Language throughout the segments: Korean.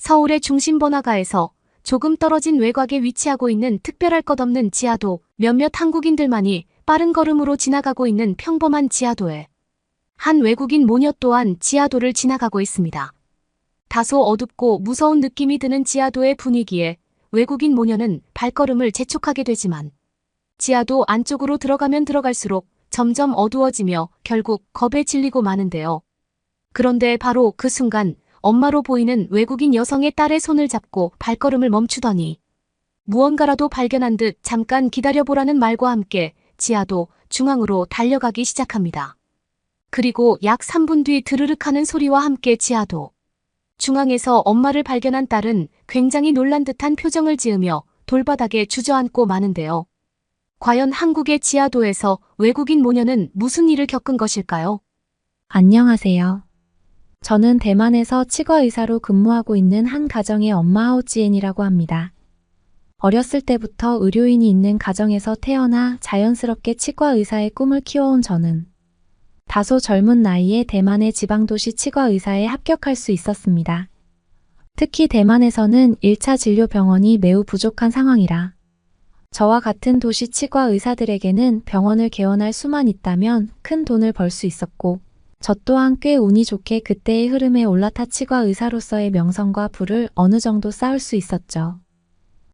서울의 중심 번화가에서 조금 떨어진 외곽에 위치하고 있는 특별할 것 없는 지하도, 몇몇 한국인들만이 빠른 걸음으로 지나가고 있는 평범한 지하도에 한 외국인 모녀 또한 지하도를 지나가고 있습니다. 다소 어둡고 무서운 느낌이 드는 지하도의 분위기에 외국인 모녀는 발걸음을 재촉하게 되지만 지하도 안쪽으로 들어가면 들어갈수록 점점 어두워지며 결국 겁에 질리고 마는데요. 그런데 바로 그 순간 엄마로 보이는 외국인 여성의 딸의 손을 잡고 발걸음을 멈추더니 무언가라도 발견한 듯 잠깐 기다려보라는 말과 함께 지하도 중앙으로 달려가기 시작합니다. 그리고 약 3분 뒤 드르륵 하는 소리와 함께 지하도 중앙에서 엄마를 발견한 딸은 굉장히 놀란 듯한 표정을 지으며 돌바닥에 주저앉고 마는데요. 과연 한국의 지하도에서 외국인 모녀는 무슨 일을 겪은 것일까요? 안녕하세요. 저는 대만에서 치과 의사로 근무하고 있는 한 가정의 엄마 하오지엔이라고 합니다. 어렸을 때부터 의료인이 있는 가정에서 태어나 자연스럽게 치과 의사의 꿈을 키워온 저는 다소 젊은 나이에 대만의 지방도시 치과 의사에 합격할 수 있었습니다. 특히 대만에서는 1차 진료 병원이 매우 부족한 상황이라 저와 같은 도시 치과 의사들에게는 병원을 개원할 수만 있다면 큰 돈을 벌 수 있었고 저 또한 꽤 운이 좋게 그때의 흐름에 올라타 치과 의사로서의 명성과 부를 어느 정도 쌓을 수 있었죠.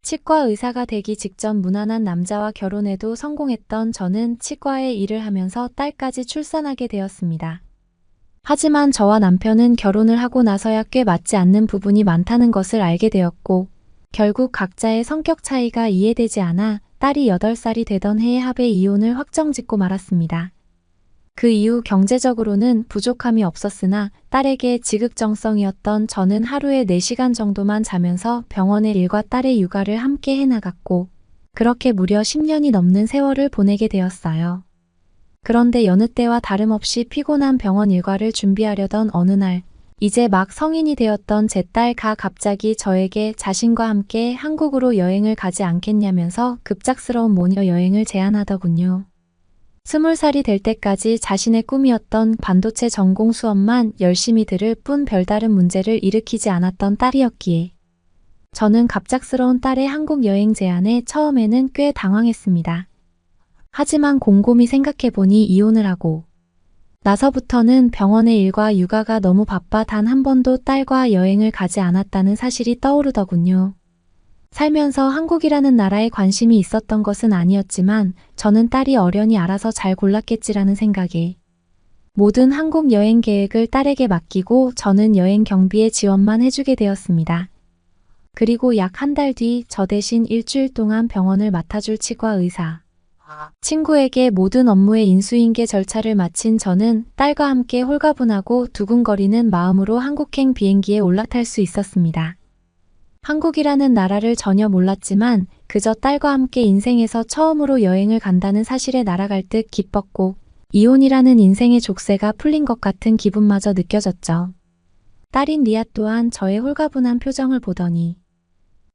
치과 의사가 되기 직전 무난한 남자와 결혼해도 성공했던 저는 치과에 일을 하면서 딸까지 출산하게 되었습니다. 하지만 저와 남편은 결혼을 하고 나서야 꽤 맞지 않는 부분이 많다는 것을 알게 되었고 결국 각자의 성격 차이가 이해되지 않아 딸이 8살이 되던 해에 합의 이혼을 확정짓고 말았습니다. 그 이후 경제적으로는 부족함이 없었으나 딸에게 지극정성이었던 저는 하루에 4시간 정도만 자면서 병원의 일과 딸의 육아를 함께 해나갔고 그렇게 무려 10년이 넘는 세월을 보내게 되었어요. 그런데 여느 때와 다름없이 피곤한 병원 일과를 준비하려던 어느 날 이제 막 성인이 되었던 제 딸가 갑자기 저에게 자신과 함께 한국으로 여행을 가지 않겠냐면서 급작스러운 모녀 여행을 제안하더군요. 20살이 될 때까지 자신의 꿈이었던 반도체 전공 수업만 열심히 들을 뿐 별다른 문제를 일으키지 않았던 딸이었기에 저는 갑작스러운 딸의 한국 여행 제안에 처음에는 꽤 당황했습니다. 하지만 곰곰이 생각해보니 이혼을 하고 나서부터는 병원의 일과 육아가 너무 바빠 단 한 번도 딸과 여행을 가지 않았다는 사실이 떠오르더군요. 살면서 한국이라는 나라에 관심이 있었던 것은 아니었지만 저는 딸이 어련히 알아서 잘 골랐겠지라는 생각에 모든 한국 여행 계획을 딸에게 맡기고 저는 여행 경비의 지원만 해주게 되었습니다. 그리고 약 한 달 뒤 저 대신 일주일 동안 병원을 맡아줄 치과 의사 친구에게 모든 업무의 인수인계 절차를 마친 저는 딸과 함께 홀가분하고 두근거리는 마음으로 한국행 비행기에 올라탈 수 있었습니다. 한국이라는 나라를 전혀 몰랐지만 그저 딸과 함께 인생에서 처음으로 여행을 간다는 사실에 날아갈 듯 기뻤고 이혼이라는 인생의 족쇄가 풀린 것 같은 기분마저 느껴졌죠. 딸인 리아 또한 저의 홀가분한 표정을 보더니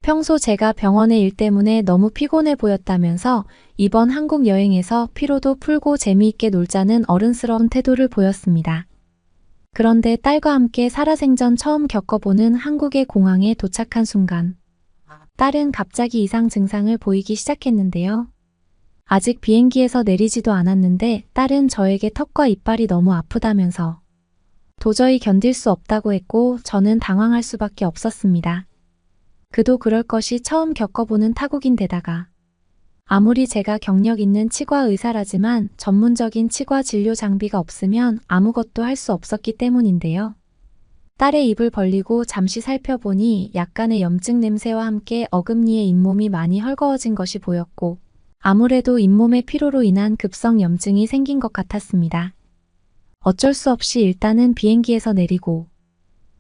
평소 제가 병원의 일 때문에 너무 피곤해 보였다면서 이번 한국 여행에서 피로도 풀고 재미있게 놀자는 어른스러운 태도를 보였습니다. 그런데 딸과 함께 살아생전 처음 겪어보는 한국의 공항에 도착한 순간 딸은 갑자기 이상 증상을 보이기 시작했는데요. 아직 비행기에서 내리지도 않았는데 딸은 저에게 턱과 이빨이 너무 아프다면서 도저히 견딜 수 없다고 했고 저는 당황할 수밖에 없었습니다. 그도 그럴 것이 처음 겪어보는 타국인데다가 아무리 제가 경력 있는 치과 의사라지만 전문적인 치과 진료 장비가 없으면 아무것도 할 수 없었기 때문인데요. 딸의 입을 벌리고 잠시 살펴보니 약간의 염증 냄새와 함께 어금니의 잇몸이 많이 헐거워진 것이 보였고 아무래도 잇몸의 피로로 인한 급성 염증이 생긴 것 같았습니다. 어쩔 수 없이 일단은 비행기에서 내리고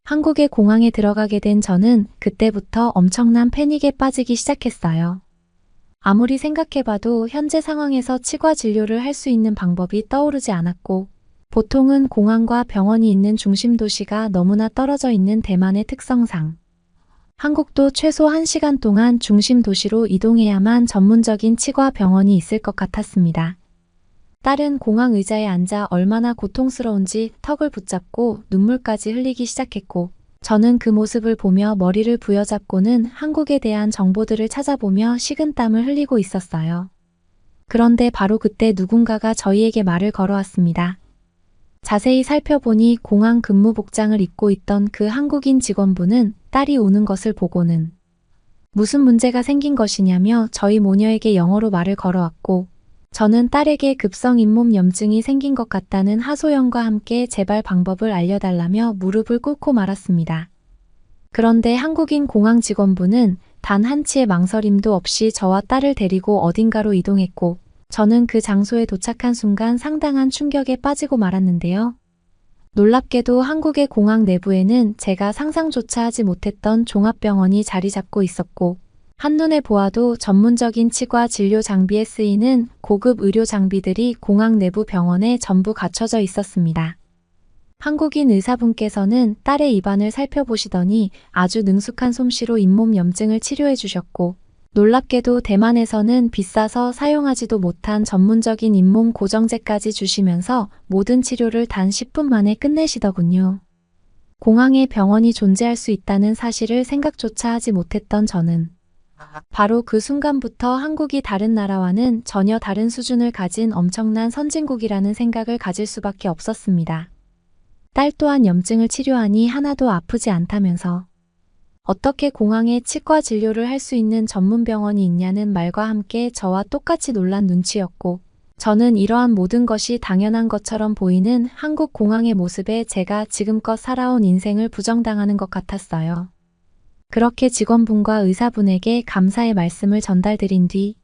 한국의 공항에 들어가게 된 저는 그때부터 엄청난 패닉에 빠지기 시작했어요. 아무리 생각해봐도 현재 상황에서 치과 진료를 할 수 있는 방법이 떠오르지 않았고 보통은 공항과 병원이 있는 중심 도시가 너무나 떨어져 있는 대만의 특성상 한국도 최소 1시간 동안 중심 도시로 이동해야만 전문적인 치과 병원이 있을 것 같았습니다. 딸은 공항 의자에 앉아 얼마나 고통스러운지 턱을 붙잡고 눈물까지 흘리기 시작했고 저는 그 모습을 보며 머리를 부여잡고는 한국에 대한 정보들을 찾아보며 식은땀을 흘리고 있었어요. 그런데 바로 그때 누군가가 저희에게 말을 걸어왔습니다. 자세히 살펴보니 공항 근무 복장을 입고 있던 그 한국인 직원분은 딸이 오는 것을 보고는 무슨 문제가 생긴 것이냐며 저희 모녀에게 영어로 말을 걸어왔고, 저는 딸에게 급성 잇몸 염증이 생긴 것 같다는 하소연과 함께 재발 방법을 알려달라며 무릎을 꿇고 말았습니다. 그런데 한국인 공항 직원분은 단 한치의 망설임도 없이 저와 딸을 데리고 어딘가로 이동했고, 저는 그 장소에 도착한 순간 상당한 충격에 빠지고 말았는데요. 놀랍게도 한국의 공항 내부에는 제가 상상조차 하지 못했던 종합병원이 자리 잡고 있었고, 한눈에 보아도 전문적인 치과 진료 장비에 쓰이는 고급 의료 장비들이 공항 내부 병원에 전부 갖춰져 있었습니다. 한국인 의사분께서는 딸의 입안을 살펴보시더니 아주 능숙한 솜씨로 잇몸 염증을 치료해 주셨고, 놀랍게도 대만에서는 비싸서 사용하지도 못한 전문적인 잇몸 고정제까지 주시면서 모든 치료를 단 10분 만에 끝내시더군요. 공항에 병원이 존재할 수 있다는 사실을 생각조차 하지 못했던 저는 바로 그 순간부터 한국이 다른 나라와는 전혀 다른 수준을 가진 엄청난 선진국이라는 생각을 가질 수밖에 없었습니다. 딸 또한 염증을 치료하니 하나도 아프지 않다면서 어떻게 공항에 치과 진료를 할 수 있는 전문 병원이 있냐는 말과 함께 저와 똑같이 놀란 눈치였고, 저는 이러한 모든 것이 당연한 것처럼 보이는 한국 공항의 모습에 제가 지금껏 살아온 인생을 부정당하는 것 같았어요. 그렇게 직원분과 의사분에게 감사의 말씀을 전달드린 뒤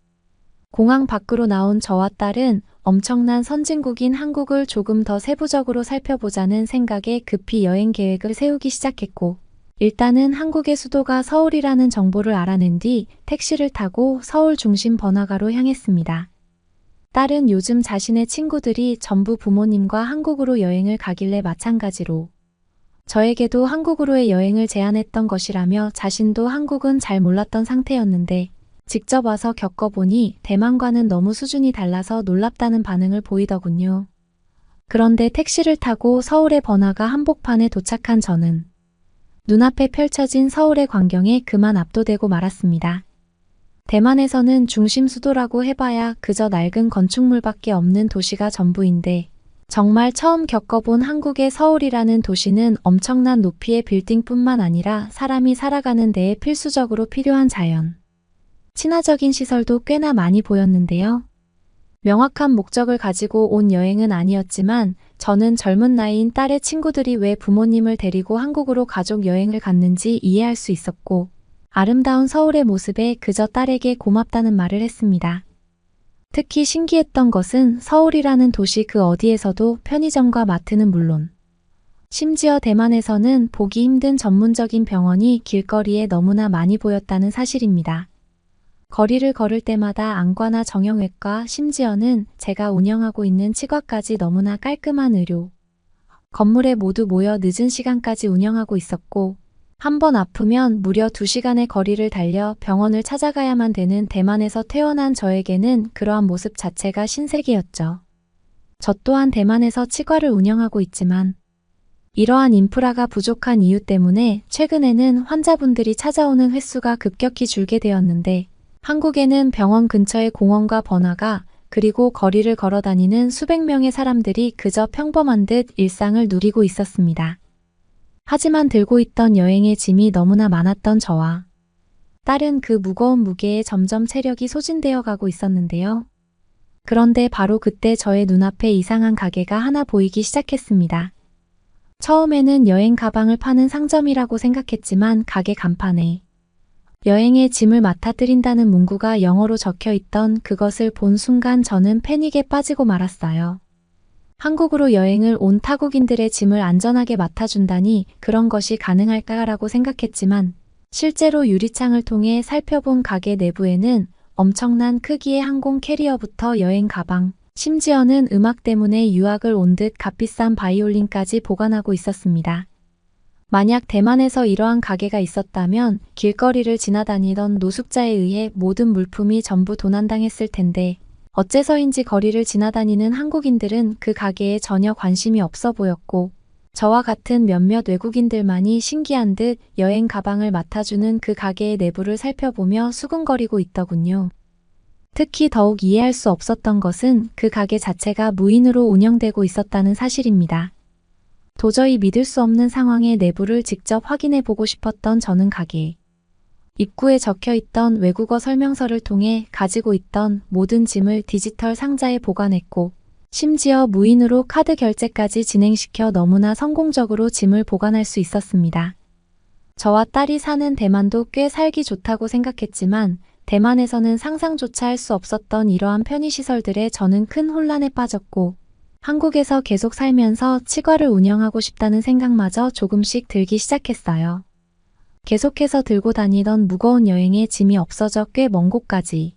공항 밖으로 나온 저와 딸은 엄청난 선진국인 한국을 조금 더 세부적으로 살펴보자는 생각에 급히 여행 계획을 세우기 시작했고, 일단은 한국의 수도가 서울이라는 정보를 알아낸 뒤 택시를 타고 서울 중심 번화가로 향했습니다. 딸은 요즘 자신의 친구들이 전부 부모님과 한국으로 여행을 가길래 마찬가지로 저에게도 한국으로의 여행을 제안했던 것이라며 자신도 한국은 잘 몰랐던 상태였는데 직접 와서 겪어보니 대만과는 너무 수준이 달라서 놀랍다는 반응을 보이더군요. 그런데 택시를 타고 서울의 번화가 한복판에 도착한 저는 눈앞에 펼쳐진 서울의 광경에 그만 압도되고 말았습니다. 대만에서는 중심 수도라고 해봐야 그저 낡은 건축물밖에 없는 도시가 전부인데 정말 처음 겪어본 한국의 서울이라는 도시는 엄청난 높이의 빌딩뿐만 아니라 사람이 살아가는 데에 필수적으로 필요한 자연, 친화적인 시설도 꽤나 많이 보였는데요. 명확한 목적을 가지고 온 여행은 아니었지만 저는 젊은 나이인 딸의 친구들이 왜 부모님을 데리고 한국으로 가족 여행을 갔는지 이해할 수 있었고, 아름다운 서울의 모습에 그저 딸에게 고맙다는 말을 했습니다. 특히 신기했던 것은 서울이라는 도시 그 어디에서도 편의점과 마트는 물론 심지어 대만에서는 보기 힘든 전문적인 병원이 길거리에 너무나 많이 보였다는 사실입니다. 거리를 걸을 때마다 안과나 정형외과, 심지어는 제가 운영하고 있는 치과까지 너무나 깔끔한 의료 건물에 모두 모여 늦은 시간까지 운영하고 있었고, 한 번 아프면 무려 2시간의 거리를 달려 병원을 찾아가야만 되는 대만에서 태어난 저에게는 그러한 모습 자체가 신세계였죠. 저 또한 대만에서 치과를 운영하고 있지만 이러한 인프라가 부족한 이유 때문에 최근에는 환자분들이 찾아오는 횟수가 급격히 줄게 되었는데, 한국에는 병원 근처의 공원과 번화가, 그리고 거리를 걸어 다니는 수백 명의 사람들이 그저 평범한 듯 일상을 누리고 있었습니다. 하지만 들고 있던 여행의 짐이 너무나 많았던 저와 딸은 그 무거운 무게에 점점 체력이 소진되어 가고 있었는데요. 그런데 바로 그때 저의 눈앞에 이상한 가게가 하나 보이기 시작했습니다. 처음에는 여행 가방을 파는 상점이라고 생각했지만 가게 간판에 여행의 짐을 맡아드린다는 문구가 영어로 적혀 있던 그것을 본 순간 저는 패닉에 빠지고 말았어요. 한국으로 여행을 온 타국인들의 짐을 안전하게 맡아준다니 그런 것이 가능할까라고 생각했지만 실제로 유리창을 통해 살펴본 가게 내부에는 엄청난 크기의 항공 캐리어부터 여행 가방, 심지어는 음악 때문에 유학을 온 듯 값비싼 바이올린까지 보관하고 있었습니다. 만약 대만에서 이러한 가게가 있었다면 길거리를 지나다니던 노숙자에 의해 모든 물품이 전부 도난당했을 텐데 어째서인지 거리를 지나다니는 한국인들은 그 가게에 전혀 관심이 없어 보였고, 저와 같은 몇몇 외국인들만이 신기한 듯 여행 가방을 맡아주는 그 가게의 내부를 살펴보며 수군거리고 있더군요. 특히 더욱 이해할 수 없었던 것은 그 가게 자체가 무인으로 운영되고 있었다는 사실입니다. 도저히 믿을 수 없는 상황의 내부를 직접 확인해 보고 싶었던 저는 가게 입구에 적혀 있던 외국어 설명서를 통해 가지고 있던 모든 짐을 디지털 상자에 보관했고, 심지어 무인으로 카드 결제까지 진행시켜 너무나 성공적으로 짐을 보관할 수 있었습니다. 저와 딸이 사는 대만도 꽤 살기 좋다고 생각했지만 대만에서는 상상조차 할 수 없었던 이러한 편의시설들에 저는 큰 혼란에 빠졌고 한국에서 계속 살면서 치과를 운영하고 싶다는 생각마저 조금씩 들기 시작했어요. 계속해서 들고 다니던 무거운 여행에 짐이 없어져 꽤 먼 곳까지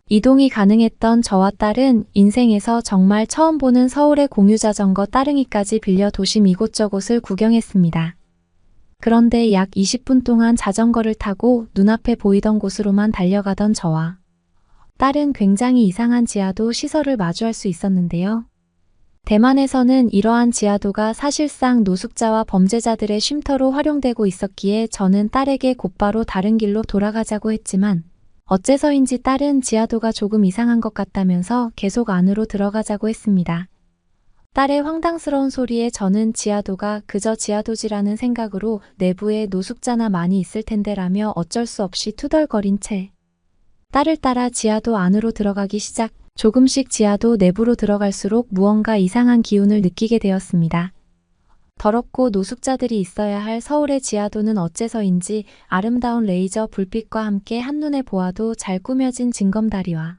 이동이 가능했던 저와 딸은 인생에서 정말 처음 보는 서울의 공유자전거 따릉이까지 빌려 도심 이곳저곳을 구경했습니다. 그런데 약 20분 동안 자전거를 타고 눈앞에 보이던 곳으로만 달려가던 저와 딸은 굉장히 이상한 지하도 시설을 마주할 수 있었는데요. 대만에서는 이러한 지하도가 사실상 노숙자와 범죄자들의 쉼터로 활용되고 있었기에 저는 딸에게 곧바로 다른 길로 돌아가자고 했지만 어째서인지 딸은 지하도가 조금 이상한 것 같다면서 계속 안으로 들어가자고 했습니다. 딸의 황당스러운 소리에 저는 지하도가 그저 지하도지라는 생각으로 내부에 노숙자나 많이 있을 텐데라며 어쩔 수 없이 투덜거린 채 딸을 따라 지하도 안으로 들어가기 시작. 조금씩 지하도 내부로 들어갈수록 무언가 이상한 기운을 느끼게 되었습니다. 더럽고 노숙자들이 있어야 할 서울의 지하도는 어째서인지 아름다운 레이저 불빛과 함께 한눈에 보아도 잘 꾸며진 징검다리와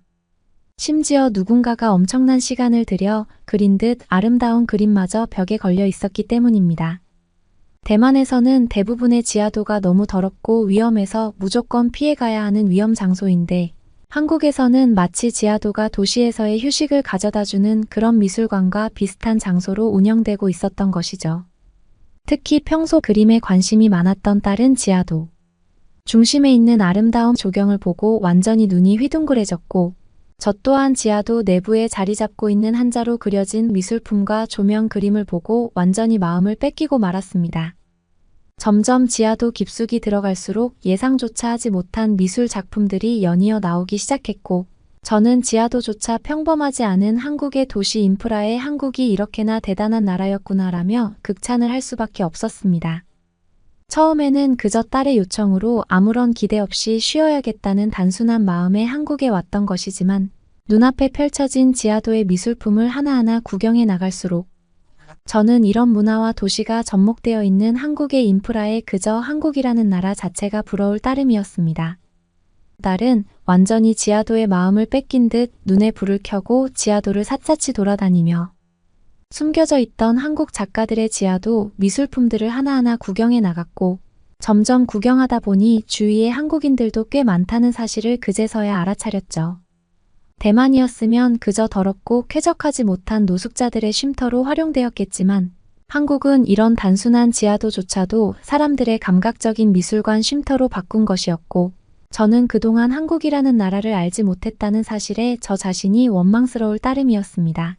심지어 누군가가 엄청난 시간을 들여 그린 듯 아름다운 그림마저 벽에 걸려 있었기 때문입니다. 대만에서는 대부분의 지하도가 너무 더럽고 위험해서 무조건 피해가야 하는 위험 장소인데 한국에서는 마치 지하도가 도시에서의 휴식을 가져다주는 그런 미술관과 비슷한 장소로 운영되고 있었던 것이죠. 특히 평소 그림에 관심이 많았던 딸은 지하도 중심에 있는 아름다운 조경을 보고 완전히 눈이 휘둥그레졌고 저 또한 지하도 내부에 자리 잡고 있는 한자로 그려진 미술품과 조명 그림을 보고 완전히 마음을 뺏기고 말았습니다. 점점 지하도 깊숙이 들어갈수록 예상조차 하지 못한 미술 작품들이 연이어 나오기 시작했고 저는 지하도조차 평범하지 않은 한국의 도시 인프라에 한국이 이렇게나 대단한 나라였구나라며 극찬을 할 수밖에 없었습니다. 처음에는 그저 딸의 요청으로 아무런 기대 없이 쉬어야겠다는 단순한 마음에 한국에 왔던 것이지만 눈앞에 펼쳐진 지하도의 미술품을 하나하나 구경해 나갈수록 저는 이런 문화와 도시가 접목되어 있는 한국의 인프라에 그저 한국이라는 나라 자체가 부러울 따름이었습니다. 딸은 완전히 지하도의 마음을 뺏긴 듯 눈에 불을 켜고 지하도를 샅샅이 돌아다니며 숨겨져 있던 한국 작가들의 지하도 미술품들을 하나하나 구경해 나갔고 점점 구경하다 보니 주위에 한국인들도 꽤 많다는 사실을 그제서야 알아차렸죠. 대만이었으면 그저 더럽고 쾌적하지 못한 노숙자들의 쉼터로 활용되었겠지만 한국은 이런 단순한 지하도조차도 사람들의 감각적인 미술관 쉼터로 바꾼 것이었고 저는 그동안 한국이라는 나라를 알지 못했다는 사실에 저 자신이 원망스러울 따름이었습니다.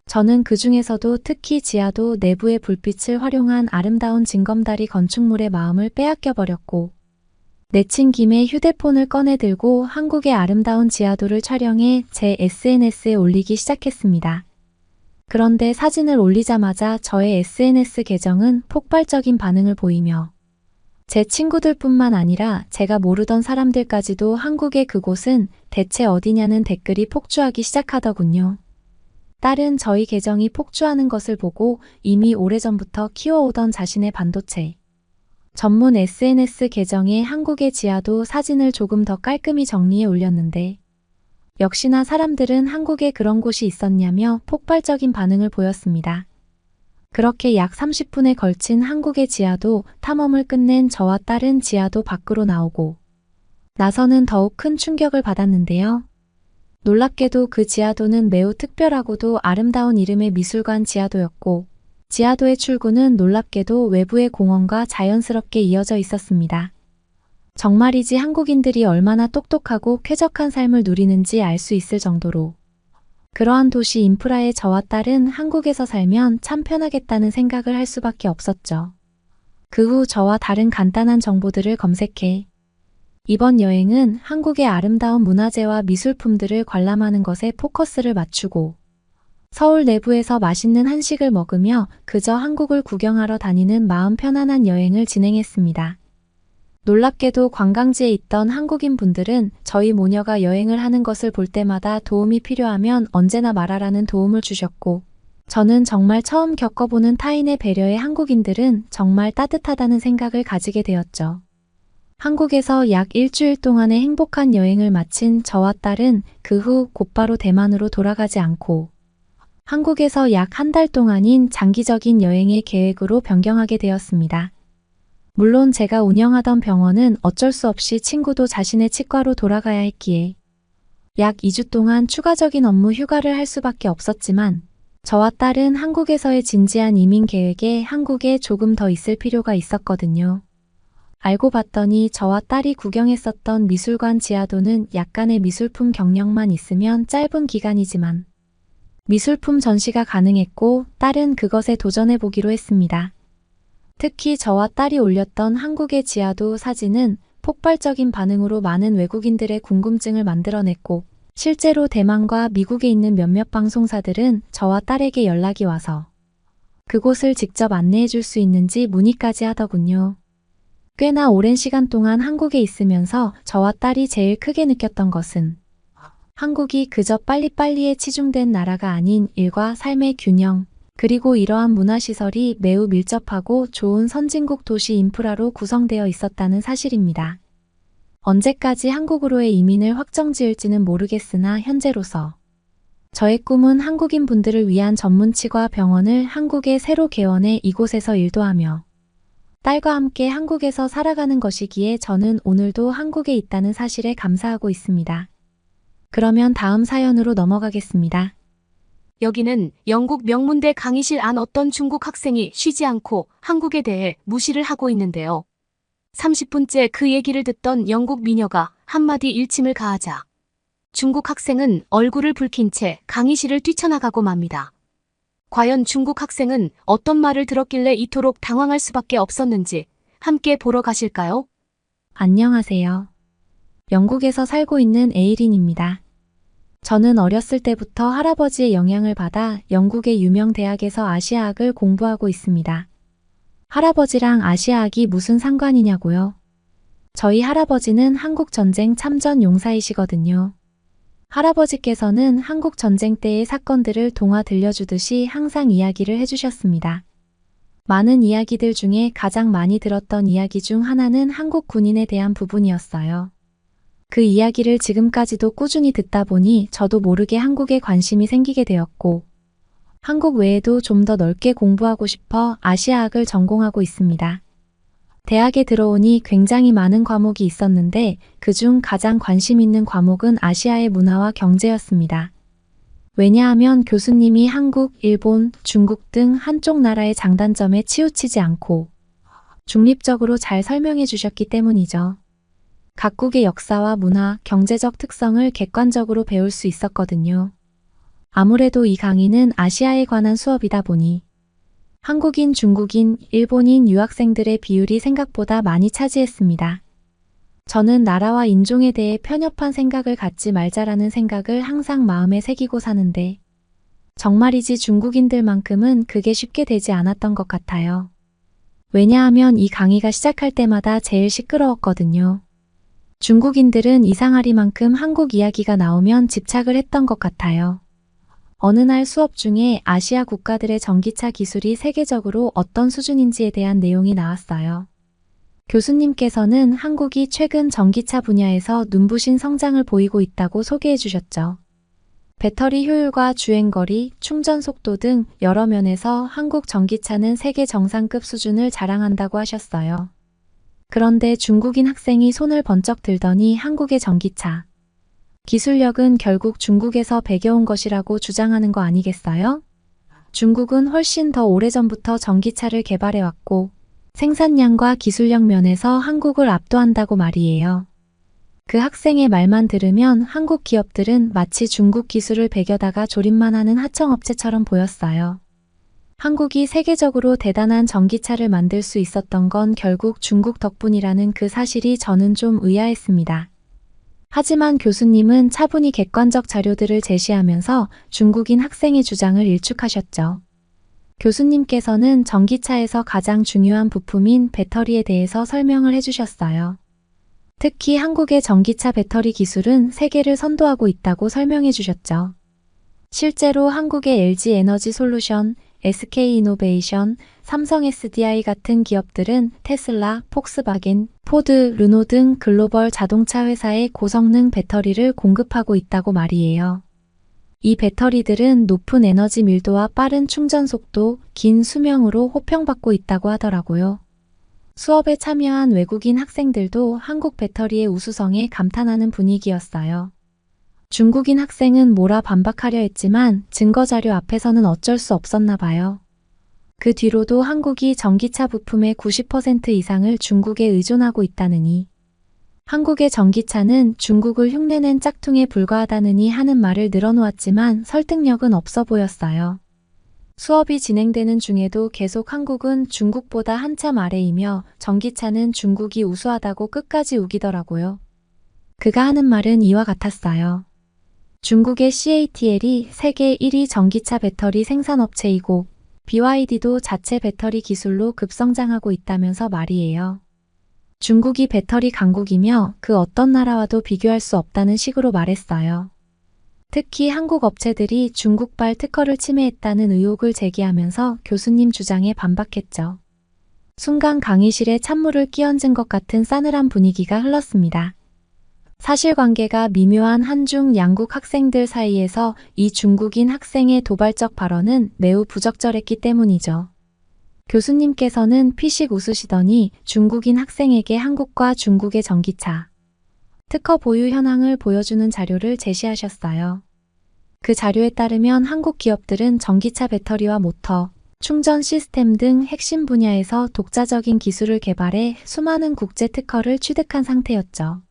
저는 그 중에서도 특히 지하도 내부의 불빛을 활용한 아름다운 징검다리 건축물의 마음을 빼앗겨 버렸고 내친 김에 휴대폰을 꺼내 들고 한국의 아름다운 지하도를 촬영해 제 SNS에 올리기 시작했습니다. 그런데 사진을 올리자마자 저의 SNS 계정은 폭발적인 반응을 보이며 제 친구들뿐만 아니라 제가 모르던 사람들까지도 한국의 그곳은 대체 어디냐는 댓글이 폭주하기 시작하더군요. 딸은 저희 계정이 폭주하는 것을 보고 이미 오래전부터 키워오던 자신의 반도체 전문 SNS 계정에 한국의 지하도 사진을 조금 더 깔끔히 정리해 올렸는데 역시나 사람들은 한국에 그런 곳이 있었냐며 폭발적인 반응을 보였습니다. 그렇게 약 30분에 걸친 한국의 지하도 탐험을 끝낸 저와 딸은 지하도 밖으로 나오고 나서는 더욱 큰 충격을 받았는데요. 놀랍게도 그 지하도는 매우 특별하고도 아름다운 이름의 미술관 지하도였고 지하도의 출구는 놀랍게도 외부의 공원과 자연스럽게 이어져 있었습니다. 정말이지 한국인들이 얼마나 똑똑하고 쾌적한 삶을 누리는지 알 수 있을 정도로 그러한 도시 인프라에 저와 딸은 한국에서 살면 참 편하겠다는 생각을 할 수밖에 없었죠. 그 후 저와 다른 간단한 정보들을 검색해 이번 여행은 한국의 아름다운 문화재와 미술품들을 관람하는 것에 포커스를 맞추고 서울 내부에서 맛있는 한식을 먹으며 그저 한국을 구경하러 다니는 마음 편안한 여행을 진행했습니다. 놀랍게도 관광지에 있던 한국인 분들은 저희 모녀가 여행을 하는 것을 볼 때마다 도움이 필요하면 언제나 말하라는 도움을 주셨고, 저는 정말 처음 겪어보는 타인의 배려에 한국인들은 정말 따뜻하다는 생각을 가지게 되었죠. 한국에서 약 일주일 동안의 행복한 여행을 마친 저와 딸은 그 후 곧바로 대만으로 돌아가지 않고 한국에서 약 한 달 동안인 장기적인 여행의 계획으로 변경하게 되었습니다. 물론 제가 운영하던 병원은 어쩔 수 없이 친구도 자신의 치과로 돌아가야 했기에 약 2주 동안 추가적인 업무 휴가를 할 수밖에 없었지만 저와 딸은 한국에서의 진지한 이민 계획에 한국에 조금 더 있을 필요가 있었거든요. 알고 봤더니 저와 딸이 구경했었던 미술관 지하도는 약간의 미술품 경력만 있으면 짧은 기간이지만 미술품 전시가 가능했고 딸은 그것에 도전해보기로 했습니다. 특히 저와 딸이 올렸던 한국의 지하도 사진은 폭발적인 반응으로 많은 외국인들의 궁금증을 만들어냈고 실제로 대만과 미국에 있는 몇몇 방송사들은 저와 딸에게 연락이 와서 그곳을 직접 안내해 줄 수 있는지 문의까지 하더군요. 꽤나 오랜 시간 동안 한국에 있으면서 저와 딸이 제일 크게 느꼈던 것은 한국이 그저 빨리빨리에 치중된 나라가 아닌 일과 삶의 균형, 그리고 이러한 문화시설이 매우 밀접하고 좋은 선진국 도시 인프라로 구성되어 있었다는 사실입니다. 언제까지 한국으로의 이민을 확정지을지는 모르겠으나 현재로서 저의 꿈은 한국인 분들을 위한 전문 치과 병원을 한국에 새로 개원해 이곳에서 일도 하며 딸과 함께 한국에서 살아가는 것이기에 저는 오늘도 한국에 있다는 사실에 감사하고 있습니다. 그러면 다음 사연으로 넘어가겠습니다. 여기는 영국 명문대 강의실 안 어떤 중국 학생이 쉬지 않고 한국에 대해 무시를 하고 있는데요. 30분째 그 얘기를 듣던 영국 미녀가 한마디 일침을 가하자 중국 학생은 얼굴을 붉힌 채 강의실을 뛰쳐나가고 맙니다. 과연 중국 학생은 어떤 말을 들었길래 이토록 당황할 수밖에 없었는지 함께 보러 가실까요? 안녕하세요. 영국에서 살고 있는 에이린입니다. 저는 어렸을 때부터 할아버지의 영향을 받아 영국의 유명 대학에서 아시아학을 공부하고 있습니다. 할아버지랑 아시아학이 무슨 상관이냐고요? 저희 할아버지는 한국전쟁 참전 용사이시거든요. 할아버지께서는 한국전쟁 때의 사건들을 동화 들려주듯이 항상 이야기를 해주셨습니다. 많은 이야기들 중에 가장 많이 들었던 이야기 중 하나는 한국 군인에 대한 부분이었어요. 그 이야기를 지금까지도 꾸준히 듣다 보니 저도 모르게 한국에 관심이 생기게 되었고 한국 외에도 좀 더 넓게 공부하고 싶어 아시아학을 전공하고 있습니다. 대학에 들어오니 굉장히 많은 과목이 있었는데 그중 가장 관심 있는 과목은 아시아의 문화와 경제였습니다. 왜냐하면 교수님이 한국, 일본, 중국 등 한쪽 나라의 장단점에 치우치지 않고 중립적으로 잘 설명해 주셨기 때문이죠. 각국의 역사와 문화, 경제적 특성을 객관적으로 배울 수 있었거든요. 아무래도 이 강의는 아시아에 관한 수업이다 보니 한국인, 중국인, 일본인 유학생들의 비율이 생각보다 많이 차지했습니다. 저는 나라와 인종에 대해 편협한 생각을 갖지 말자라는 생각을 항상 마음에 새기고 사는데 정말이지 중국인들만큼은 그게 쉽게 되지 않았던 것 같아요. 왜냐하면 이 강의가 시작할 때마다 제일 시끄러웠거든요. 중국인들은 이상하리만큼 한국 이야기가 나오면 집착을 했던 것 같아요. 어느 날 수업 중에 아시아 국가들의 전기차 기술이 세계적으로 어떤 수준인지에 대한 내용이 나왔어요. 교수님께서는 한국이 최근 전기차 분야에서 눈부신 성장을 보이고 있다고 소개해 주셨죠. 배터리 효율과 주행거리, 충전 속도 등 여러 면에서 한국 전기차는 세계 정상급 수준을 자랑한다고 하셨어요. 그런데 중국인 학생이 손을 번쩍 들더니 한국의 전기차 기술력은 결국 중국에서 배겨온 것이라고 주장하는 거 아니겠어요? 중국은 훨씬 더 오래전부터 전기차를 개발해왔고 생산량과 기술력 면에서 한국을 압도한다고 말이에요. 그 학생의 말만 들으면 한국 기업들은 마치 중국 기술을 배겨다가 조립만 하는 하청업체처럼 보였어요. 한국이 세계적으로 대단한 전기차를 만들 수 있었던 건 결국 중국 덕분이라는 그 사실이 저는 좀 의아했습니다. 하지만 교수님은 차분히 객관적 자료들을 제시하면서 중국인 학생의 주장을 일축하셨죠. 교수님께서는 전기차에서 가장 중요한 부품인 배터리에 대해서 설명을 해주셨어요. 특히 한국의 전기차 배터리 기술은 세계를 선도하고 있다고 설명해 주셨죠. 실제로 한국의 LG 에너지 솔루션, SK 이노베이션, 삼성 SDI 같은 기업들은 테슬라, 폭스바겐, 포드, 르노 등 글로벌 자동차 회사에 고성능 배터리를 공급하고 있다고 말이에요. 이 배터리들은 높은 에너지 밀도와 빠른 충전 속도, 긴 수명으로 호평받고 있다고 하더라고요. 수업에 참여한 외국인 학생들도 한국 배터리의 우수성에 감탄하는 분위기였어요. 중국인 학생은 뭐라 반박하려 했지만 증거자료 앞에서는 어쩔 수 없었나 봐요. 그 뒤로도 한국이 전기차 부품의 90% 이상을 중국에 의존하고 있다느니, 한국의 전기차는 중국을 흉내낸 짝퉁에 불과하다느니 하는 말을 늘어놓았지만 설득력은 없어 보였어요. 수업이 진행되는 중에도 계속 한국은 중국보다 한참 아래이며 전기차는 중국이 우수하다고 끝까지 우기더라고요. 그가 하는 말은 이와 같았어요. 중국의 CATL이 세계 1위 전기차 배터리 생산업체이고 BYD도 자체 배터리 기술로 급성장하고 있다면서 말이에요. 중국이 배터리 강국이며 그 어떤 나라와도 비교할 수 없다는 식으로 말했어요. 특히 한국 업체들이 중국발 특허를 침해했다는 의혹을 제기하면서 교수님 주장에 반박했죠. 순간 강의실에 찬물을 끼얹은 것 같은 싸늘한 분위기가 흘렀습니다. 사실관계가 미묘한 한중 양국 학생들 사이에서 이 중국인 학생의 도발적 발언은 매우 부적절했기 때문이죠. 교수님께서는 피식 웃으시더니 중국인 학생에게 한국과 중국의 전기차 특허 보유 현황을 보여주는 자료를 제시하셨어요. 그 자료에 따르면 한국 기업들은 전기차 배터리와 모터, 충전 시스템 등 핵심 분야에서 독자적인 기술을 개발해 수많은 국제 특허를 취득한 상태였죠.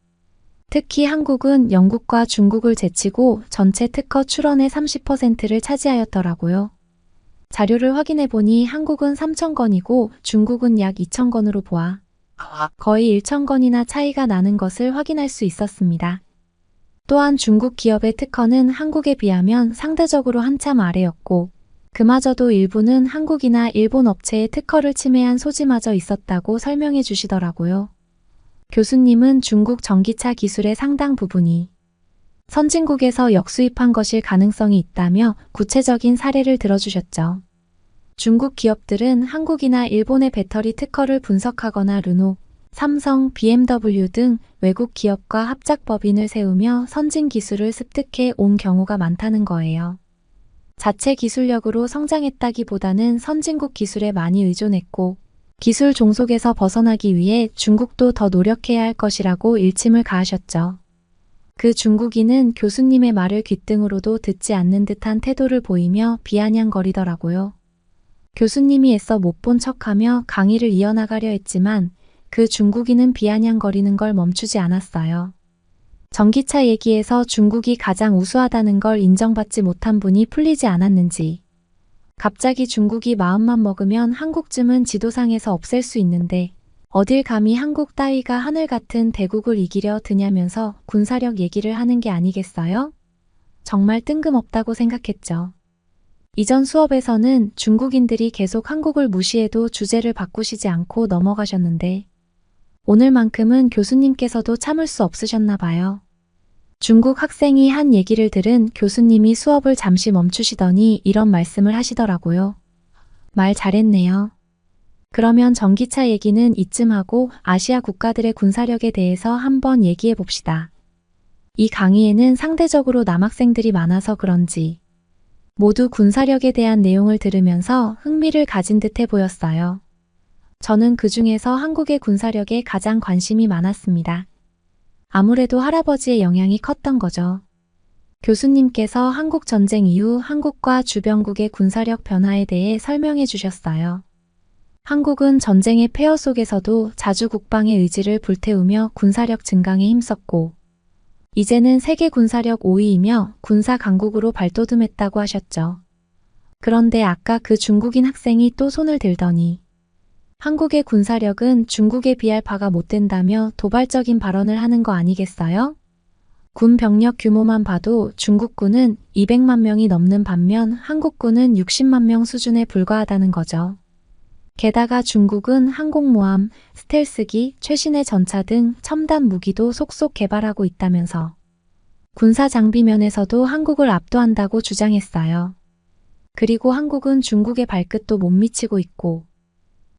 특히 한국은 영국과 중국을 제치고 전체 특허 출원의 30%를 차지하였더라고요. 자료를 확인해 보니 한국은 3,000건이고 중국은 약 2,000건으로 보아 거의 1,000건이나 차이가 나는 것을 확인할 수 있었습니다. 또한 중국 기업의 특허는 한국에 비하면 상대적으로 한참 아래였고 그마저도 일부는 한국이나 일본 업체의 특허를 침해한 소지마저 있었다고 설명해 주시더라고요. 교수님은 중국 전기차 기술의 상당 부분이 선진국에서 역수입한 것일 가능성이 있다며 구체적인 사례를 들어주셨죠. 중국 기업들은 한국이나 일본의 배터리 특허를 분석하거나 르노, 삼성, BMW 등 외국 기업과 합작 법인을 세우며 선진 기술을 습득해 온 경우가 많다는 거예요. 자체 기술력으로 성장했다기보다는 선진국 기술에 많이 의존했고 기술 종속에서 벗어나기 위해 중국도 더 노력해야 할 것이라고 일침을 가하셨죠. 그 중국인은 교수님의 말을 귓등으로도 듣지 않는 듯한 태도를 보이며 비아냥거리더라고요. 교수님이 애써 못 본 척하며 강의를 이어나가려 했지만 그 중국인은 비아냥거리는 걸 멈추지 않았어요. 전기차 얘기에서 중국이 가장 우수하다는 걸 인정받지 못한 분이 풀리지 않았는지 갑자기 중국이 마음만 먹으면 한국쯤은 지도상에서 없앨 수 있는데 어딜 감히 한국 따위가 하늘 같은 대국을 이기려 드냐면서 군사력 얘기를 하는 게 아니겠어요? 정말 뜬금없다고 생각했죠. 이전 수업에서는 중국인들이 계속 한국을 무시해도 주제를 바꾸시지 않고 넘어가셨는데 오늘만큼은 교수님께서도 참을 수 없으셨나 봐요. 중국 학생이 한 얘기를 들은 교수님이 수업을 잠시 멈추시더니 이런 말씀을 하시더라고요. 말 잘했네요. 그러면 전기차 얘기는 이쯤 하고 아시아 국가들의 군사력에 대해서 한번 얘기해 봅시다. 이 강의에는 상대적으로 남학생들이 많아서 그런지 모두 군사력에 대한 내용을 들으면서 흥미를 가진 듯해 보였어요. 저는 그 중에서 한국의 군사력에 가장 관심이 많았습니다. 아무래도 할아버지의 영향이 컸던 거죠. 교수님께서 한국 전쟁 이후 한국과 주변국의 군사력 변화에 대해 설명해 주셨어요. 한국은 전쟁의 폐허 속에서도 자주 국방의 의지를 불태우며 군사력 증강에 힘썼고 이제는 세계 군사력 5위이며 군사 강국으로 발돋움했다고 하셨죠. 그런데 아까 그 중국인 학생이 또 손을 들더니 한국의 군사력은 중국에 비할 바가 못 된다며 도발적인 발언을 하는 거 아니겠어요? 군 병력 규모만 봐도 중국군은 200만 명이 넘는 반면 한국군은 60만 명 수준에 불과하다는 거죠. 게다가 중국은 항공모함, 스텔스기, 최신의 전차 등 첨단 무기도 속속 개발하고 있다면서 군사 장비 면에서도 한국을 압도한다고 주장했어요. 그리고 한국은 중국의 발끝도 못 미치고 있고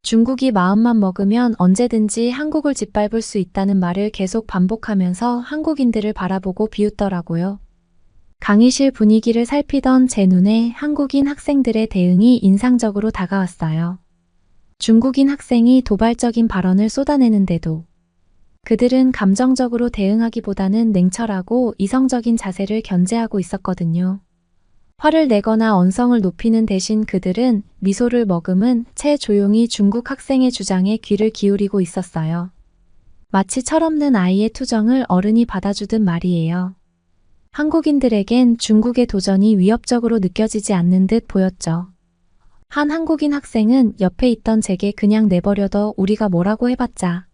중국이 마음만 먹으면 언제든지 한국을 짓밟을 수 있다는 말을 계속 반복하면서 한국인들을 바라보고 비웃더라고요. 강의실 분위기를 살피던 제 눈에 한국인 학생들의 대응이 인상적으로 다가왔어요. 중국인 학생이 도발적인 발언을 쏟아내는데도 그들은 감정적으로 대응하기보다는 냉철하고 이성적인 자세를 견제하고 있었거든요. 화를 내거나 언성을 높이는 대신 그들은 미소를 머금은 채 조용히 중국 학생의 주장에 귀를 기울이고 있었어요. 마치 철없는 아이의 투정을 어른이 받아주듯 말이에요. 한국인들에겐 중국의 도전이 위협적으로 느껴지지 않는 듯 보였죠. 한 한국인 학생은 옆에 있던 제게 그냥 내버려둬 우리가 뭐라고 해봤자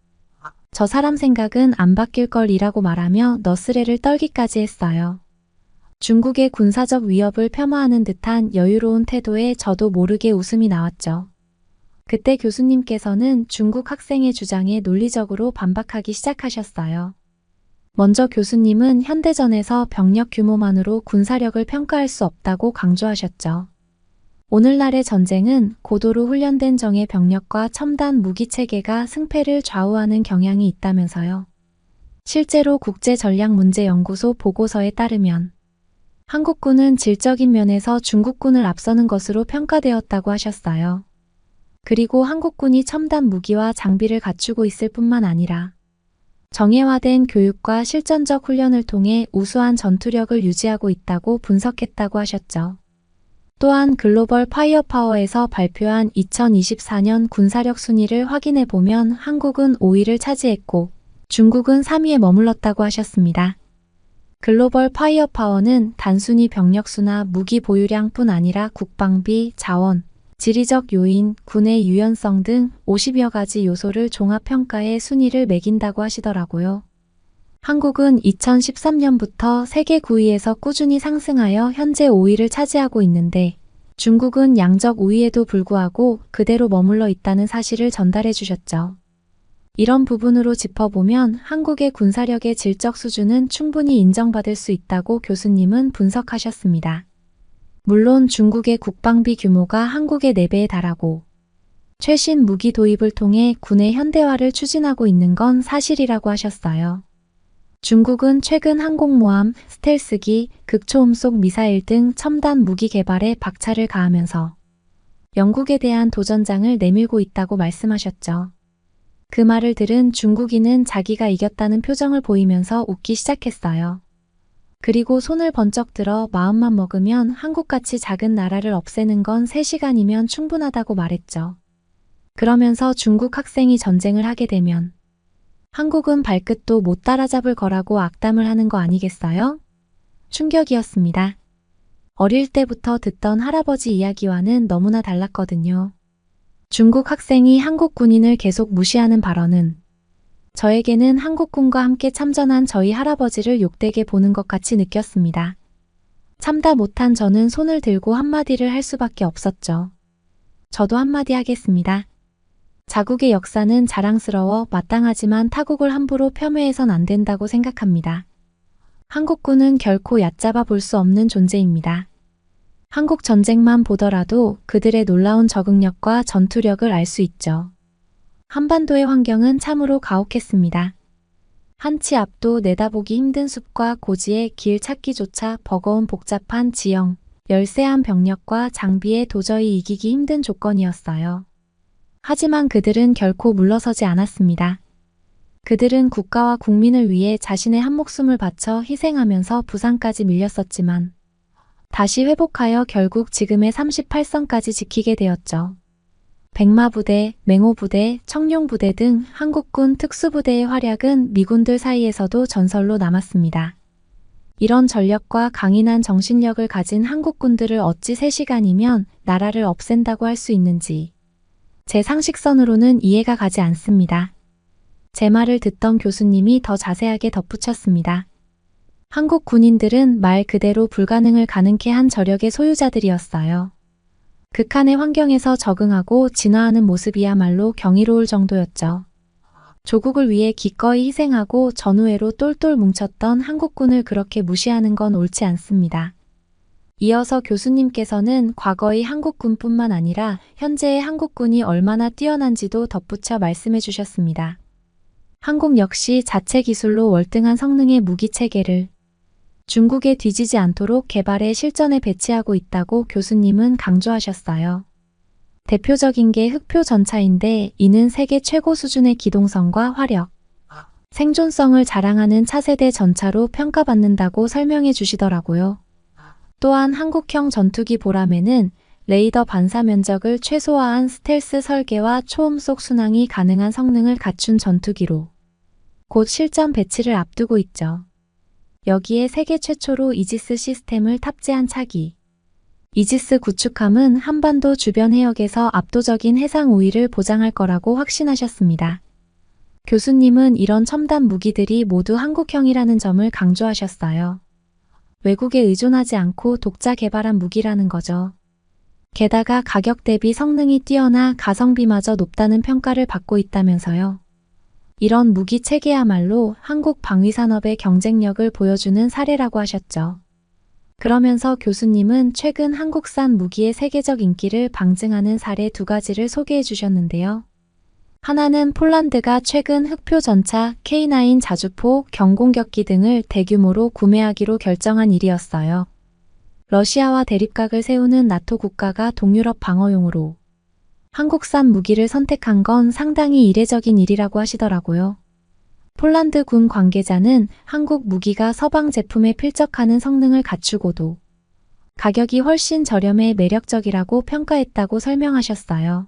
저 사람 생각은 안 바뀔 걸 이라고 말하며 너스레를 떨기까지 했어요. 중국의 군사적 위협을 폄하하는 듯한 여유로운 태도에 저도 모르게 웃음이 나왔죠. 그때 교수님께서는 중국 학생의 주장에 논리적으로 반박하기 시작하셨어요. 먼저 교수님은 현대전에서 병력 규모만으로 군사력을 평가할 수 없다고 강조하셨죠. 오늘날의 전쟁은 고도로 훈련된 정예 병력과 첨단 무기 체계가 승패를 좌우하는 경향이 있다면서요. 실제로 국제전략문제연구소 보고서에 따르면 한국군은 질적인 면에서 중국군을 앞서는 것으로 평가되었다고 하셨어요. 그리고 한국군이 첨단 무기와 장비를 갖추고 있을 뿐만 아니라 정예화된 교육과 실전적 훈련을 통해 우수한 전투력을 유지하고 있다고 분석했다고 하셨죠. 또한 글로벌 파이어파워에서 발표한 2024년 군사력 순위를 확인해 보면 한국은 5위를 차지했고 중국은 3위에 머물렀다고 하셨습니다. 글로벌 파이어파워는 단순히 병력수나 무기 보유량뿐 아니라 국방비, 자원, 지리적 요인, 군의 유연성 등 50여 가지 요소를 종합평가해 순위를 매긴다고 하시더라고요. 한국은 2013년부터 세계 9위에서 꾸준히 상승하여 현재 5위를 차지하고 있는데 중국은 양적 우위에도 불구하고 그대로 머물러 있다는 사실을 전달해 주셨죠. 이런 부분으로 짚어보면 한국의 군사력의 질적 수준은 충분히 인정받을 수 있다고 교수님은 분석하셨습니다. 물론 중국의 국방비 규모가 한국의 4배에 달하고 최신 무기 도입을 통해 군의 현대화를 추진하고 있는 건 사실이라고 하셨어요. 중국은 최근 항공모함, 스텔스기, 극초음속 미사일 등 첨단 무기 개발에 박차를 가하면서 영국에 대한 도전장을 내밀고 있다고 말씀하셨죠. 그 말을 들은 중국인은 자기가 이겼다는 표정을 보이면서 웃기 시작했어요. 그리고 손을 번쩍 들어 마음만 먹으면 한국같이 작은 나라를 없애는 건 3시간이면 충분하다고 말했죠. 그러면서 중국 학생이 전쟁을 하게 되면 한국은 발끝도 못 따라잡을 거라고 악담을 하는 거 아니겠어요? 충격이었습니다. 어릴 때부터 듣던 할아버지 이야기와는 너무나 달랐거든요. 중국 학생이 한국 군인을 계속 무시하는 발언은 저에게는 한국군과 함께 참전한 저희 할아버지를 욕되게 보는 것 같이 느꼈습니다. 참다 못한 저는 손을 들고 한마디를 할 수밖에 없었죠. 저도 한마디 하겠습니다. 자국의 역사는 자랑스러워 마땅하지만 타국을 함부로 폄훼해선 안 된다고 생각합니다. 한국군은 결코 얕잡아 볼 수 없는 존재입니다. 한국 전쟁만 보더라도 그들의 놀라운 적응력과 전투력을 알 수 있죠. 한반도의 환경은 참으로 가혹했습니다. 한치 앞도 내다보기 힘든 숲과 고지의 길 찾기조차 버거운 복잡한 지형, 열세한 병력과 장비에 도저히 이기기 힘든 조건이었어요. 하지만 그들은 결코 물러서지 않았습니다. 그들은 국가와 국민을 위해 자신의 한목숨을 바쳐 희생하면서 부상까지 밀렸었지만 다시 회복하여 결국 지금의 38선까지 지키게 되었죠. 백마부대, 맹호부대, 청룡부대 등 한국군 특수부대의 활약은 미군들 사이에서도 전설로 남았습니다. 이런 전력과 강인한 정신력을 가진 한국군들을 어찌 3시간이면 나라를 없앤다고 할 수 있는지 제 상식선으로는 이해가 가지 않습니다. 제 말을 듣던 교수님이 더 자세하게 덧붙였습니다. 한국 군인들은 말 그대로 불가능을 가능케 한 저력의 소유자들이었어요. 극한의 환경에서 적응하고 진화하는 모습이야말로 경이로울 정도였죠. 조국을 위해 기꺼이 희생하고 전우회로 똘똘 뭉쳤던 한국군을 그렇게 무시하는 건 옳지 않습니다. 이어서 교수님께서는 과거의 한국군뿐만 아니라 현재의 한국군이 얼마나 뛰어난지도 덧붙여 말씀해 주셨습니다. 한국 역시 자체 기술로 월등한 성능의 무기체계를 중국에 뒤지지 않도록 개발해 실전에 배치하고 있다고 교수님은 강조하셨어요. 대표적인 게 흑표 전차인데 이는 세계 최고 수준의 기동성과 화력, 생존성을 자랑하는 차세대 전차로 평가받는다고 설명해 주시더라고요. 또한 한국형 전투기 보람에는 레이더 반사 면적을 최소화한 스텔스 설계와 초음속 순항이 가능한 성능을 갖춘 전투기로 곧 실전 배치를 앞두고 있죠. 여기에 세계 최초로 이지스 시스템을 탑재한 차기. 이지스 구축함은 한반도 주변 해역에서 압도적인 해상 우위를 보장할 거라고 확신하셨습니다. 교수님은 이런 첨단 무기들이 모두 한국형이라는 점을 강조하셨어요. 외국에 의존하지 않고 독자 개발한 무기라는 거죠. 게다가 가격 대비 성능이 뛰어나 가성비마저 높다는 평가를 받고 있다면서요. 이런 무기 체계야말로 한국 방위산업의 경쟁력을 보여주는 사례라고 하셨죠. 그러면서 교수님은 최근 한국산 무기의 세계적 인기를 방증하는 사례 2가지를 소개해 주셨는데요. 하나는 폴란드가 최근 흑표 전차 K9 자주포, 경공격기 등을 대규모로 구매하기로 결정한 일이었어요. 러시아와 대립각을 세우는 나토 국가가 동유럽 방어용으로 한국산 무기를 선택한 건 상당히 이례적인 일이라고 하시더라고요. 폴란드 군 관계자는 한국 무기가 서방 제품에 필적하는 성능을 갖추고도 가격이 훨씬 저렴해 매력적이라고 평가했다고 설명하셨어요.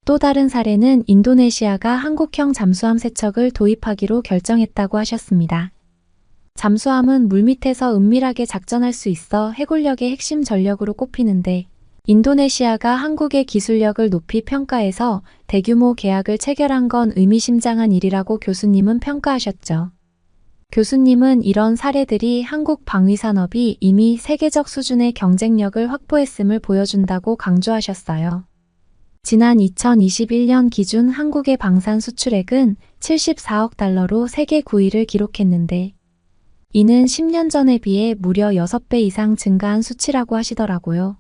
또 다른 사례는 인도네시아가 한국형 잠수함 세척을 도입하기로 결정했다고 하셨습니다. 잠수함은 물밑에서 은밀하게 작전할 수 있어 해군력의 핵심 전력으로 꼽히는데 인도네시아가 한국의 기술력을 높이 평가해서 대규모 계약을 체결한 건 의미심장한 일이라고 교수님은 평가하셨죠. 교수님은 이런 사례들이 한국 방위산업이 이미 세계적 수준의 경쟁력을 확보했음을 보여준다고 강조하셨어요. 지난 2021년 기준 한국의 방산 수출액은 74억 달러로 세계 9위를 기록했는데 이는 10년 전에 비해 무려 6배 이상 증가한 수치라고 하시더라고요.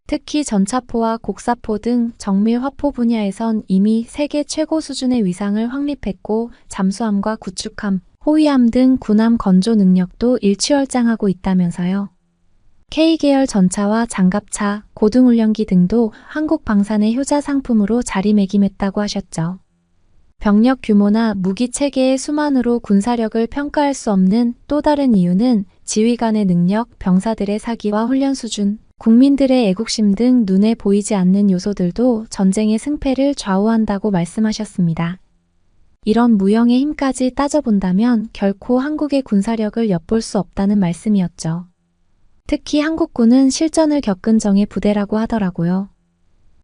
특히 전차포와 곡사포 등 정밀 화포 분야에선 이미 세계 최고 수준의 위상을 확립했고 잠수함과 구축함, 호위함 등 군함 건조 능력도 일취월장하고 있다면서요. K계열 전차와 장갑차, 고등훈련기 등도 한국 방산의 효자 상품으로 자리매김했다고 하셨죠. 병력 규모나 무기 체계의 수만으로 군사력을 평가할 수 없는 또 다른 이유는 지휘관의 능력, 병사들의 사기와 훈련 수준, 국민들의 애국심 등 눈에 보이지 않는 요소들도 전쟁의 승패를 좌우한다고 말씀하셨습니다. 이런 무형의 힘까지 따져본다면 결코 한국의 군사력을 엿볼 수 없다는 말씀이었죠. 특히 한국군은 실전을 겪은 정예 부대라고 하더라고요.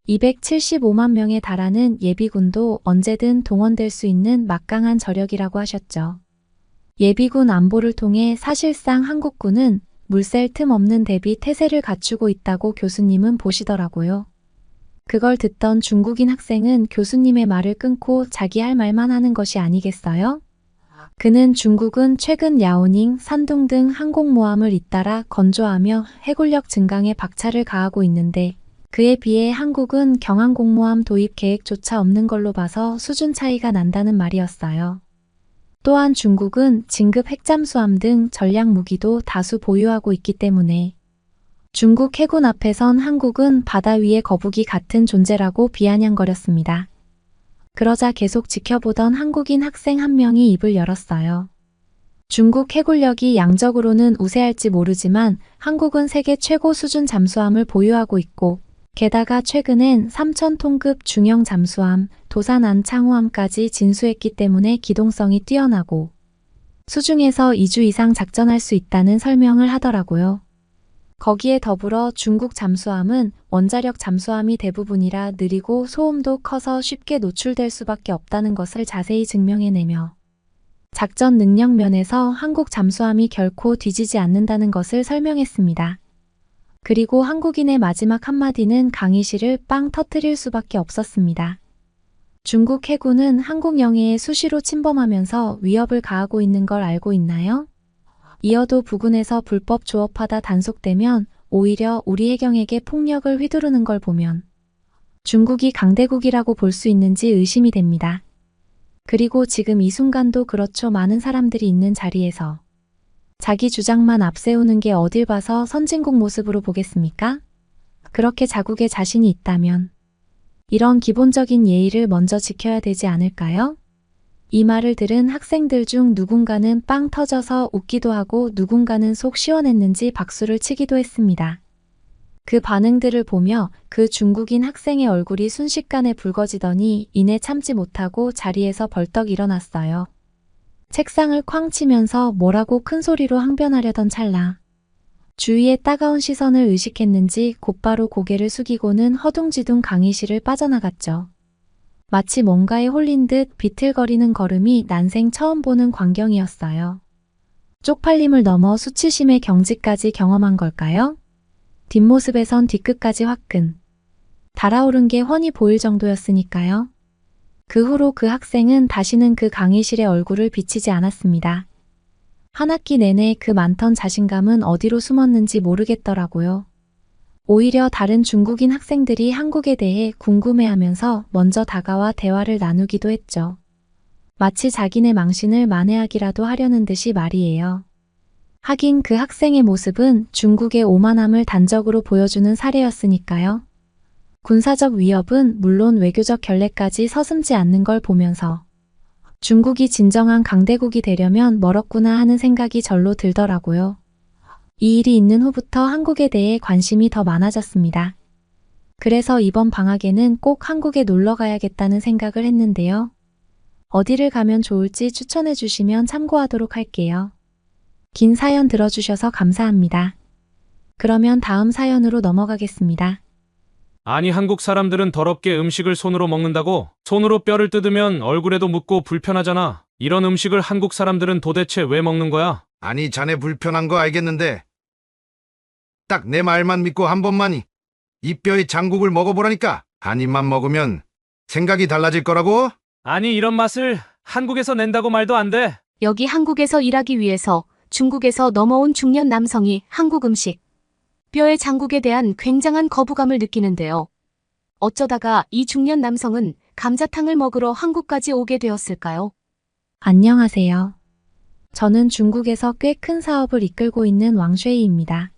275만 명에 달하는 예비군도 언제든 동원될 수 있는 막강한 저력이라고 하셨죠. 예비군 안보를 통해 사실상 한국군은 물샐 틈 없는 대비 태세를 갖추고 있다고 교수님은 보시더라고요. 그걸 듣던 중국인 학생은 교수님의 말을 끊고 자기 할 말만 하는 것이 아니겠어요? 그는 중국은 최근 야오닝, 산둥 등 항공모함을 잇따라 건조하며 해군력 증강에 박차를 가하고 있는데 그에 비해 한국은 경항공모함 도입 계획조차 없는 걸로 봐서 수준 차이가 난다는 말이었어요. 또한 중국은 진급 핵잠수함 등 전략 무기도 다수 보유하고 있기 때문에 중국 해군 앞에선 한국은 바다 위의 거북이 같은 존재라고 비아냥거렸습니다. 그러자 계속 지켜보던 한국인 학생 한 명이 입을 열었어요. 중국 해군력이 양적으로는 우세할지 모르지만 한국은 세계 최고 수준 잠수함을 보유하고 있고 게다가 최근엔 3,000톤급 중형 잠수함, 도산 안창호함까지 진수했기 때문에 기동성이 뛰어나고 수중에서 2주 이상 작전할 수 있다는 설명을 하더라고요. 거기에 더불어 중국 잠수함은 원자력 잠수함이 대부분이라 느리고 소음도 커서 쉽게 노출될 수밖에 없다는 것을 자세히 증명해내며 작전 능력 면에서 한국 잠수함이 결코 뒤지지 않는다는 것을 설명했습니다. 그리고 한국인의 마지막 한마디는 강의실을 빵 터뜨릴 수밖에 없었습니다. 중국 해군은 한국 영해에 수시로 침범하면서 위협을 가하고 있는 걸 알고 있나요? 이어도 부근에서 불법 조업하다 단속되면 오히려 우리 해경에게 폭력을 휘두르는 걸 보면 중국이 강대국이라고 볼 수 있는지 의심이 됩니다. 그리고 지금 이 순간도 그렇죠. 많은 사람들이 있는 자리에서 자기 주장만 앞세우는 게 어딜 봐서 선진국 모습으로 보겠습니까? 그렇게 자국에 자신이 있다면 이런 기본적인 예의를 먼저 지켜야 되지 않을까요? 이 말을 들은 학생들 중 누군가는 빵 터져서 웃기도 하고 누군가는 속 시원했는지 박수를 치기도 했습니다. 그 반응들을 보며 그 중국인 학생의 얼굴이 순식간에 붉어지더니 이내 참지 못하고 자리에서 벌떡 일어났어요. 책상을 쾅 치면서 뭐라고 큰 소리로 항변하려던 찰나 주위의 따가운 시선을 의식했는지 곧바로 고개를 숙이고는 허둥지둥 강의실을 빠져나갔죠. 마치 뭔가에 홀린 듯 비틀거리는 걸음이 난생 처음 보는 광경이었어요. 쪽팔림을 넘어 수치심의 경지까지 경험한 걸까요? 뒷모습에선 뒤끝까지 화끈 달아오른 게 훤히 보일 정도였으니까요. 그 후로 그 학생은 다시는 그 강의실의 얼굴을 비치지 않았습니다. 한 학기 내내 그 많던 자신감은 어디로 숨었는지 모르겠더라고요. 오히려 다른 중국인 학생들이 한국에 대해 궁금해하면서 먼저 다가와 대화를 나누기도 했죠. 마치 자기네 망신을 만회하기라도 하려는 듯이 말이에요. 하긴 그 학생의 모습은 중국의 오만함을 단적으로 보여주는 사례였으니까요. 군사적 위협은 물론 외교적 결례까지 서슴지 않는 걸 보면서 중국이 진정한 강대국이 되려면 멀었구나 하는 생각이 절로 들더라고요. 이 일이 있는 후부터 한국에 대해 관심이 더 많아졌습니다. 그래서 이번 방학에는 꼭 한국에 놀러 가야겠다는 생각을 했는데요. 어디를 가면 좋을지 추천해 주시면 참고하도록 할게요. 긴 사연 들어주셔서 감사합니다. 그러면 다음 사연으로 넘어가겠습니다. 아니 한국 사람들은 더럽게 음식을 손으로 먹는다고? 손으로 뼈를 뜯으면 얼굴에도 묻고 불편하잖아. 이런 음식을 한국 사람들은 도대체 왜 먹는 거야? 아니, 자네 불편한 거 알겠는데 딱 내 말만 믿고 한 번만 이 뼈의 장국을 먹어보라니까. 한 입만 먹으면 생각이 달라질 거라고. 아니 이런 맛을 한국에서 낸다고 말도 안 돼. 여기 한국에서 일하기 위해서 중국에서 넘어온 중년 남성이 한국 음식, 뼈의 장국에 대한 굉장한 거부감을 느끼는데요. 어쩌다가 이 중년 남성은 감자탕을 먹으러 한국까지 오게 되었을까요? 안녕하세요. 저는 중국에서 꽤 큰 사업을 이끌고 있는 왕쉐이입니다.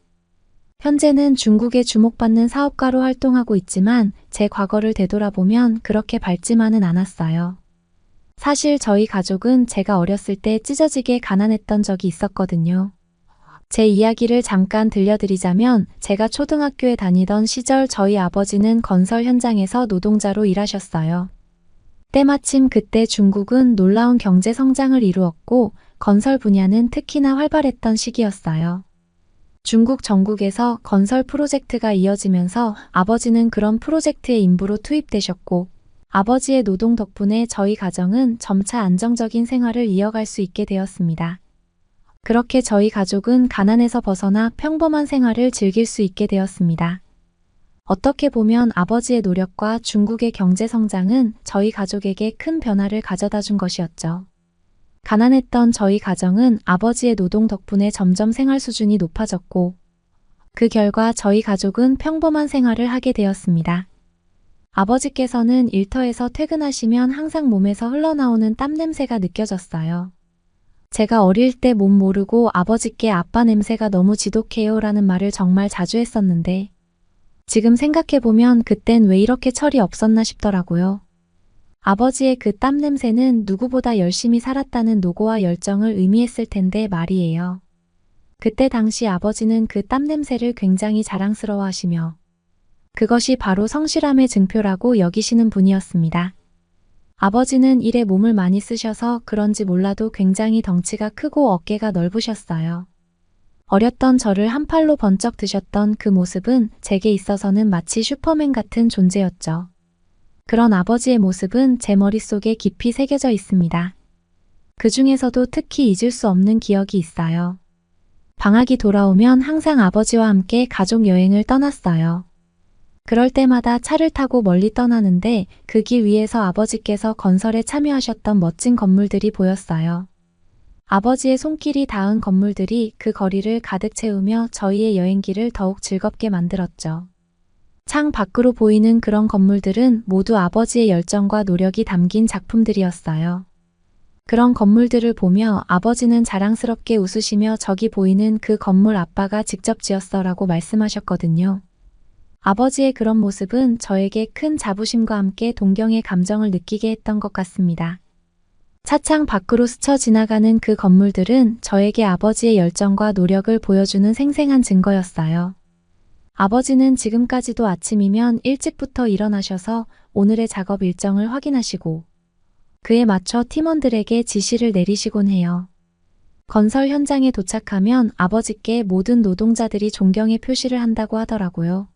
현재는 중국에 주목받는 사업가로 활동하고 있지만 제 과거를 되돌아보면 그렇게 밝지만은 않았어요. 사실 저희 가족은 제가 어렸을 때 찢어지게 가난했던 적이 있었거든요. 제 이야기를 잠깐 들려드리자면 제가 초등학교에 다니던 시절 저희 아버지는 건설 현장에서 노동자로 일하셨어요. 때마침 그때 중국은 놀라운 경제 성장을 이루었고 건설 분야는 특히나 활발했던 시기였어요. 중국 전국에서 건설 프로젝트가 이어지면서 아버지는 그런 프로젝트의 인부로 투입되셨고 아버지의 노동 덕분에 저희 가정은 점차 안정적인 생활을 이어갈 수 있게 되었습니다. 그렇게 저희 가족은 가난에서 벗어나 평범한 생활을 즐길 수 있게 되었습니다. 어떻게 보면 아버지의 노력과 중국의 경제 성장은 저희 가족에게 큰 변화를 가져다 준 것이었죠. 가난했던 저희 가정은 아버지의 노동 덕분에 점점 생활 수준이 높아졌고 그 결과 저희 가족은 평범한 생활을 하게 되었습니다. 아버지께서는 일터에서 퇴근하시면 항상 몸에서 흘러나오는 땀 냄새가 느껴졌어요. 제가 어릴 때 몸 모르고 아버지께 아빠 냄새가 너무 지독해요 라는 말을 정말 자주 했었는데 지금 생각해보면 그땐 왜 이렇게 철이 없었나 싶더라고요. 아버지의 그 땀 냄새는 누구보다 열심히 살았다는 노고와 열정을 의미했을 텐데 말이에요. 그때 당시 아버지는 그 땀 냄새를 굉장히 자랑스러워하시며 그것이 바로 성실함의 증표라고 여기시는 분이었습니다. 아버지는 일에 몸을 많이 쓰셔서 그런지 몰라도 굉장히 덩치가 크고 어깨가 넓으셨어요. 어렸던 저를 한 팔로 번쩍 드셨던 그 모습은 제게 있어서는 마치 슈퍼맨 같은 존재였죠. 그런 아버지의 모습은 제 머릿속에 깊이 새겨져 있습니다. 그 중에서도 특히 잊을 수 없는 기억이 있어요. 방학이 돌아오면 항상 아버지와 함께 가족 여행을 떠났어요. 그럴 때마다 차를 타고 멀리 떠나는데 그 길 위에서 아버지께서 건설에 참여하셨던 멋진 건물들이 보였어요. 아버지의 손길이 닿은 건물들이 그 거리를 가득 채우며 저희의 여행길을 더욱 즐겁게 만들었죠. 창 밖으로 보이는 그런 건물들은 모두 아버지의 열정과 노력이 담긴 작품들이었어요. 그런 건물들을 보며 아버지는 자랑스럽게 웃으시며 저기 보이는 그 건물 아빠가 직접 지었어라고 말씀하셨거든요. 아버지의 그런 모습은 저에게 큰 자부심과 함께 동경의 감정을 느끼게 했던 것 같습니다. 차창 밖으로 스쳐 지나가는 그 건물들은 저에게 아버지의 열정과 노력을 보여주는 생생한 증거였어요. 아버지는 지금까지도 아침이면 일찍부터 일어나셔서 오늘의 작업 일정을 확인하시고 그에 맞춰 팀원들에게 지시를 내리시곤 해요. 건설 현장에 도착하면 아버지께 모든 노동자들이 존경의 표시를 한다고 하더라고요.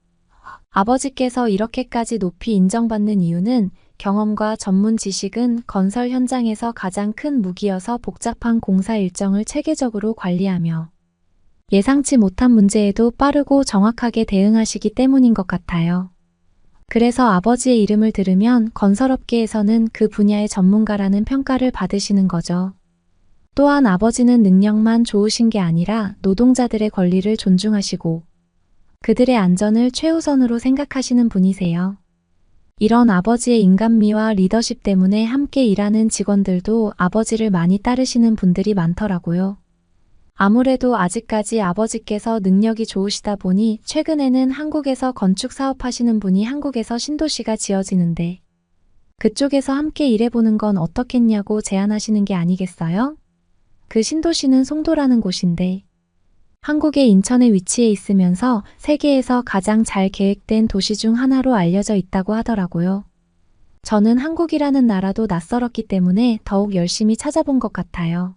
아버지께서 이렇게까지 높이 인정받는 이유는 경험과 전문 지식은 건설 현장에서 가장 큰 무기여서 복잡한 공사 일정을 체계적으로 관리하며 예상치 못한 문제에도 빠르고 정확하게 대응하시기 때문인 것 같아요. 그래서 아버지의 이름을 들으면 건설업계에서는 그 분야의 전문가라는 평가를 받으시는 거죠. 또한 아버지는 능력만 좋으신 게 아니라 노동자들의 권리를 존중하시고 그들의 안전을 최우선으로 생각하시는 분이세요. 이런 아버지의 인간미와 리더십 때문에 함께 일하는 직원들도 아버지를 많이 따르시는 분들이 많더라고요. 아무래도 아직까지 아버지께서 능력이 좋으시다 보니 최근에는 한국에서 건축 사업하시는 분이 한국에서 신도시가 지어지는데 그쪽에서 함께 일해보는 건 어떻겠냐고 제안하시는 게 아니겠어요? 그 신도시는 송도라는 곳인데 한국의 인천에 위치해 있으면서 세계에서 가장 잘 계획된 도시 중 하나로 알려져 있다고 하더라고요. 저는 한국이라는 나라도 낯설었기 때문에 더욱 열심히 찾아본 것 같아요.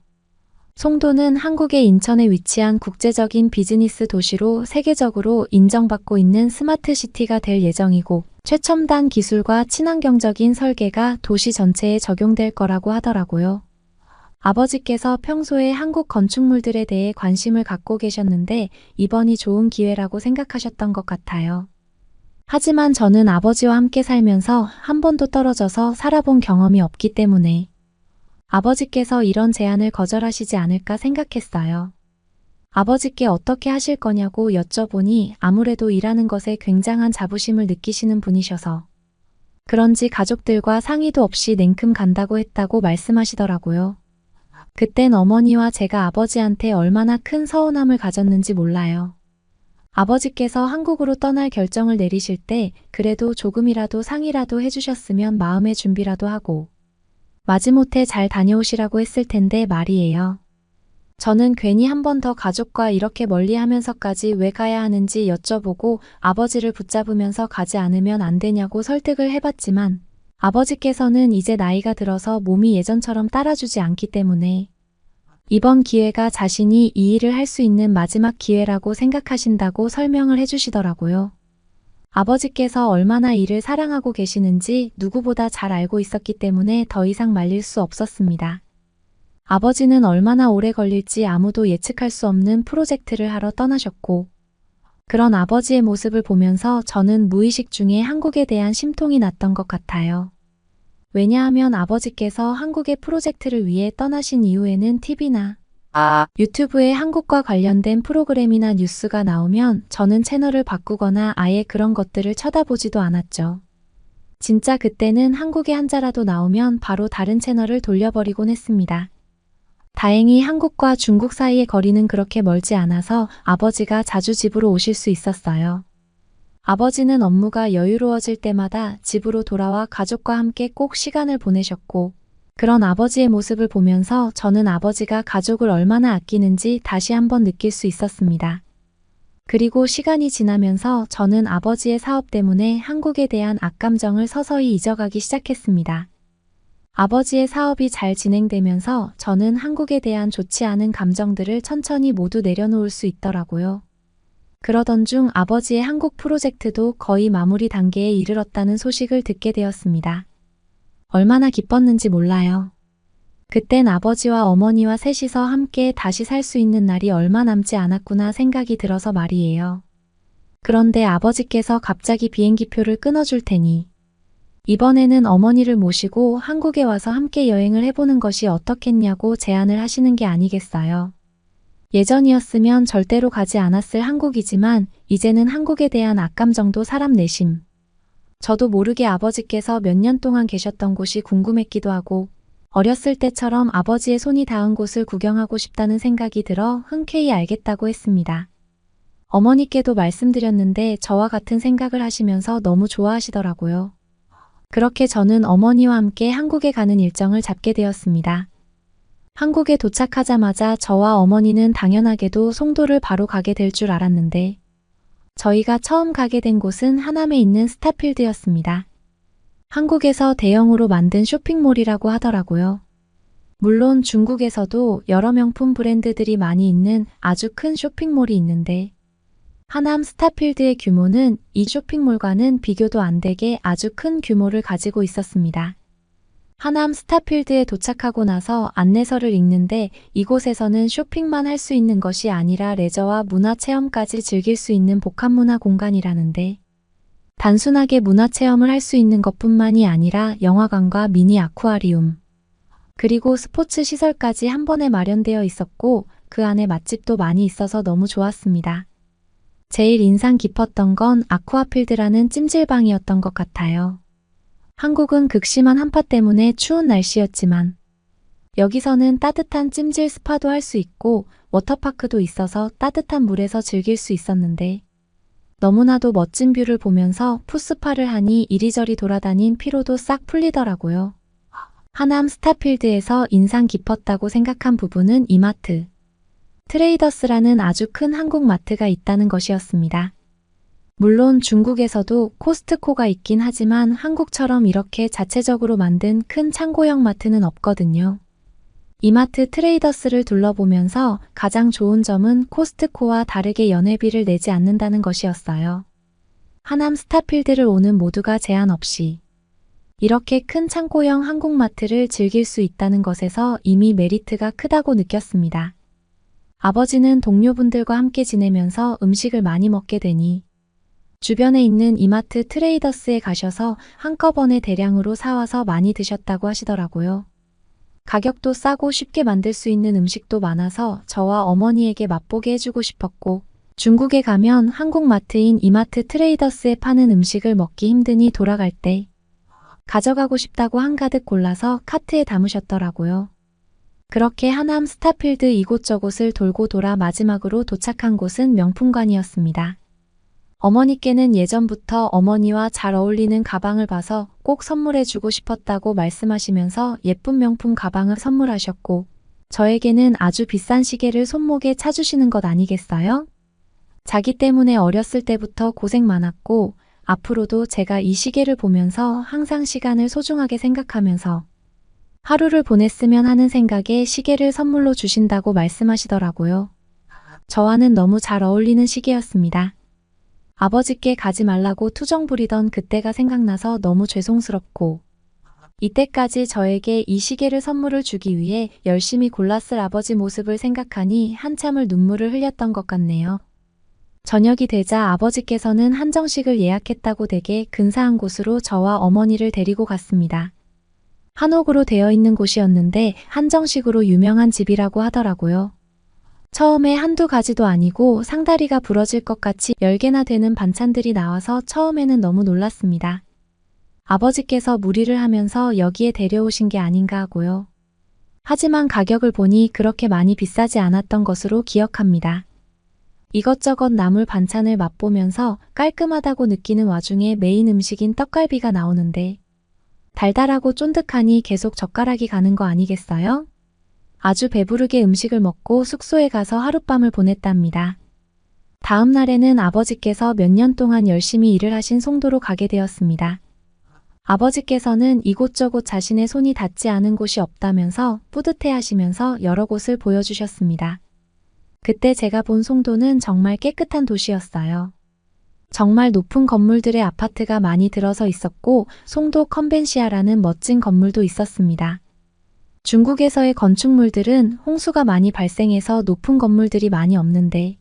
송도는 한국의 인천에 위치한 국제적인 비즈니스 도시로 세계적으로 인정받고 있는 스마트 시티가 될 예정이고 최첨단 기술과 친환경적인 설계가 도시 전체에 적용될 거라고 하더라고요. 아버지께서 평소에 한국 건축물들에 대해 관심을 갖고 계셨는데 이번이 좋은 기회라고 생각하셨던 것 같아요. 하지만 저는 아버지와 함께 살면서 한 번도 떨어져서 살아본 경험이 없기 때문에 아버지께서 이런 제안을 거절하시지 않을까 생각했어요. 아버지께 어떻게 하실 거냐고 여쭤보니 아무래도 일하는 것에 굉장한 자부심을 느끼시는 분이셔서 그런지 가족들과 상의도 없이 냉큼 간다고 했다고 말씀하시더라고요. 그땐 어머니와 제가 아버지한테 얼마나 큰 서운함을 가졌는지 몰라요. 아버지께서 한국으로 떠날 결정을 내리실 때 그래도 조금이라도 상의라도 해주셨으면 마음의 준비라도 하고 마지못해 잘 다녀오시라고 했을 텐데 말이에요. 저는 괜히 한 번 더 가족과 이렇게 멀리 하면서까지 왜 가야 하는지 여쭤보고 아버지를 붙잡으면서 가지 않으면 안 되냐고 설득을 해봤지만 아버지께서는 이제 나이가 들어서 몸이 예전처럼 따라주지 않기 때문에 이번 기회가 자신이 이 일을 할 수 있는 마지막 기회라고 생각하신다고 설명을 해주시더라고요. 아버지께서 얼마나 일을 사랑하고 계시는지 누구보다 잘 알고 있었기 때문에 더 이상 말릴 수 없었습니다. 아버지는 얼마나 오래 걸릴지 아무도 예측할 수 없는 프로젝트를 하러 떠나셨고 그런 아버지의 모습을 보면서 저는 무의식 중에 한국에 대한 심통이 났던 것 같아요. 왜냐하면 아버지께서 한국의 프로젝트를 위해 떠나신 이후에는 TV나 유튜브에 한국과 관련된 프로그램이나 뉴스가 나오면 저는 채널을 바꾸거나 아예 그런 것들을 쳐다보지도 않았죠. 진짜 그때는 한국의 한자라도 나오면 바로 다른 채널을 돌려버리곤 했습니다. 다행히 한국과 중국 사이의 거리는 그렇게 멀지 않아서 아버지가 자주 집으로 오실 수 있었어요. 아버지는 업무가 여유로워질 때마다 집으로 돌아와 가족과 함께 꼭 시간을 보내셨고 그런 아버지의 모습을 보면서 저는 아버지가 가족을 얼마나 아끼는지 다시 한번 느낄 수 있었습니다. 그리고 시간이 지나면서 저는 아버지의 사업 때문에 한국에 대한 악감정을 서서히 잊어가기 시작했습니다. 아버지의 사업이 잘 진행되면서 저는 한국에 대한 좋지 않은 감정들을 천천히 모두 내려놓을 수 있더라고요. 그러던 중 아버지의 한국 프로젝트도 거의 마무리 단계에 이르렀다는 소식을 듣게 되었습니다. 얼마나 기뻤는지 몰라요. 그땐 아버지와 어머니와 셋이서 함께 다시 살 수 있는 날이 얼마 남지 않았구나 생각이 들어서 말이에요. 그런데 아버지께서 갑자기 비행기표를 끊어줄 테니 이번에는 어머니를 모시고 한국에 와서 함께 여행을 해보는 것이 어떻겠냐고 제안을 하시는 게 아니겠어요. 예전이었으면 절대로 가지 않았을 한국이지만 이제는 한국에 대한 악감정도 사람 내심. 저도 모르게 아버지께서 몇 년 동안 계셨던 곳이 궁금했기도 하고 어렸을 때처럼 아버지의 손이 닿은 곳을 구경하고 싶다는 생각이 들어 흔쾌히 알겠다고 했습니다. 어머니께도 말씀드렸는데 저와 같은 생각을 하시면서 너무 좋아하시더라고요. 그렇게 저는 어머니와 함께 한국에 가는 일정을 잡게 되었습니다. 한국에 도착하자마자 저와 어머니는 당연하게도 송도를 바로 가게 될 줄 알았는데 저희가 처음 가게 된 곳은 하남에 있는 스타필드였습니다. 한국에서 대형으로 만든 쇼핑몰이라고 하더라고요. 물론 중국에서도 여러 명품 브랜드들이 많이 있는 아주 큰 쇼핑몰이 있는데 하남 스타필드의 규모는 이 쇼핑몰과는 비교도 안 되게 아주 큰 규모를 가지고 있었습니다. 하남 스타필드에 도착하고 나서 안내서를 읽는데 이곳에서는 쇼핑만 할 수 있는 것이 아니라 레저와 문화체험까지 즐길 수 있는 복합문화 공간이라는데 단순하게 문화체험을 할 수 있는 것뿐만이 아니라 영화관과 미니 아쿠아리움, 그리고 스포츠 시설까지 한 번에 마련되어 있었고 그 안에 맛집도 많이 있어서 너무 좋았습니다. 제일 인상 깊었던 건 아쿠아필드라는 찜질방이었던 것 같아요. 한국은 극심한 한파 때문에 추운 날씨였지만 여기서는 따뜻한 찜질 스파도 할 수 있고 워터파크도 있어서 따뜻한 물에서 즐길 수 있었는데 너무나도 멋진 뷰를 보면서 푸스파를 하니 이리저리 돌아다닌 피로도 싹 풀리더라고요. 하남 스타필드에서 인상 깊었다고 생각한 부분은 이마트. 트레이더스라는 아주 큰 한국 마트가 있다는 것이었습니다. 물론 중국에서도 코스트코가 있긴 하지만 한국처럼 이렇게 자체적으로 만든 큰 창고형 마트는 없거든요. 이마트 트레이더스를 둘러보면서 가장 좋은 점은 코스트코와 다르게 연회비를 내지 않는다는 것이었어요. 하남 스타필드를 오는 모두가 제한 없이 이렇게 큰 창고형 한국마트를 즐길 수 있다는 것에서 이미 메리트가 크다고 느꼈습니다. 아버지는 동료분들과 함께 지내면서 음식을 많이 먹게 되니 주변에 있는 이마트 트레이더스에 가셔서 한꺼번에 대량으로 사와서 많이 드셨다고 하시더라고요. 가격도 싸고 쉽게 만들 수 있는 음식도 많아서 저와 어머니에게 맛보게 해주고 싶었고 중국에 가면 한국 마트인 이마트 트레이더스에 파는 음식을 먹기 힘드니 돌아갈 때 가져가고 싶다고 한가득 골라서 카트에 담으셨더라고요. 그렇게 하남 스타필드 이곳저곳을 돌고 돌아 마지막으로 도착한 곳은 명품관이었습니다. 어머니께는 예전부터 어머니와 잘 어울리는 가방을 봐서 꼭 선물해주고 싶었다고 말씀하시면서 예쁜 명품 가방을 선물하셨고 저에게는 아주 비싼 시계를 손목에 차주시는 것 아니겠어요? 자기 때문에 어렸을 때부터 고생 많았고 앞으로도 제가 이 시계를 보면서 항상 시간을 소중하게 생각하면서 하루를 보냈으면 하는 생각에 시계를 선물로 주신다고 말씀하시더라고요. 저와는 너무 잘 어울리는 시계였습니다. 아버지께 가지 말라고 투정 부리던 그때가 생각나서 너무 죄송스럽고 이때까지 저에게 이 시계를 선물을 주기 위해 열심히 골랐을 아버지 모습을 생각하니 한참을 눈물을 흘렸던 것 같네요. 저녁이 되자 아버지께서는 한정식을 예약했다고 되게 근사한 곳으로 저와 어머니를 데리고 갔습니다. 한옥으로 되어 있는 곳이었는데 한정식으로 유명한 집이라고 하더라고요. 처음에 한두 가지도 아니고 상다리가 부러질 것 같이 10개나 되는 반찬들이 나와서 처음에는 너무 놀랐습니다. 아버지께서 무리를 하면서 여기에 데려오신 게 아닌가 하고요. 하지만 가격을 보니 그렇게 많이 비싸지 않았던 것으로 기억합니다. 이것저것 나물 반찬을 맛보면서 깔끔하다고 느끼는 와중에 메인 음식인 떡갈비가 나오는데 달달하고 쫀득하니 계속 젓가락이 가는 거 아니겠어요? 아주 배부르게 음식을 먹고 숙소에 가서 하룻밤을 보냈답니다. 다음 날에는 아버지께서 몇 년 동안 열심히 일을 하신 송도로 가게 되었습니다. 아버지께서는 이곳저곳 자신의 손이 닿지 않은 곳이 없다면서 뿌듯해 하시면서 여러 곳을 보여주셨습니다. 그때 제가 본 송도는 정말 깨끗한 도시였어요. 정말 높은 건물들의 아파트가 많이 들어서 있었고 송도 컨벤시아라는 멋진 건물도 있었습니다. 중국에서의 건축물들은 홍수가 많이 발생해서 높은 건물들이 많이 없는데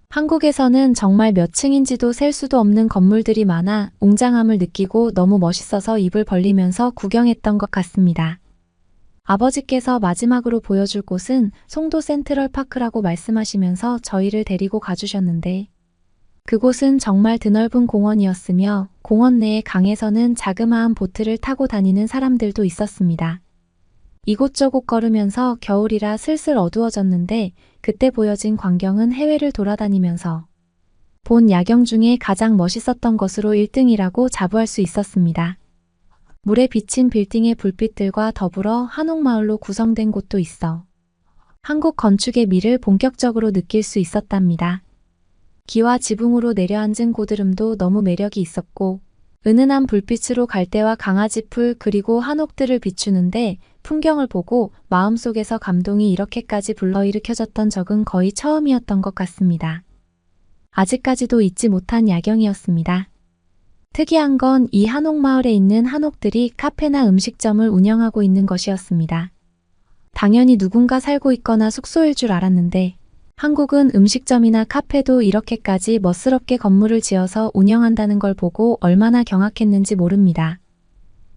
한국에서는 정말 몇 층인지도 셀 수도 없는 건물들이 많아 웅장함을 느끼고 너무 멋있어서 입을 벌리면서 구경했던 것 같습니다. 아버지께서 마지막으로 보여줄 곳은 송도 센트럴파크라고 말씀하시면서 저희를 데리고 가주셨는데 그곳은 정말 드넓은 공원이었으며 공원 내의 강에서는 자그마한 보트를 타고 다니는 사람들도 있었습니다. 이곳저곳 걸으면서 겨울이라 슬슬 어두워졌는데 그때 보여진 광경은 해외를 돌아다니면서 본 야경 중에 가장 멋있었던 것으로 1등이라고 자부할 수 있었습니다. 물에 비친 빌딩의 불빛들과 더불어 한옥마을로 구성된 곳도 있어 한국 건축의 미를 본격적으로 느낄 수 있었답니다. 기와 지붕으로 내려앉은 고드름도 너무 매력이 있었고 은은한 불빛으로 갈대와 강아지풀 그리고 한옥들을 비추는데 풍경을 보고 마음속에서 감동이 이렇게까지 불러일으켜졌던 적은 거의 처음이었던 것 같습니다. 아직까지도 잊지 못한 야경이었습니다. 특이한 건 이 한옥마을에 있는 한옥들이 카페나 음식점을 운영하고 있는 것이었습니다. 당연히 누군가 살고 있거나 숙소일 줄 알았는데 한국은 음식점이나 카페도 이렇게까지 멋스럽게 건물을 지어서 운영한다는 걸 보고 얼마나 경악했는지 모릅니다.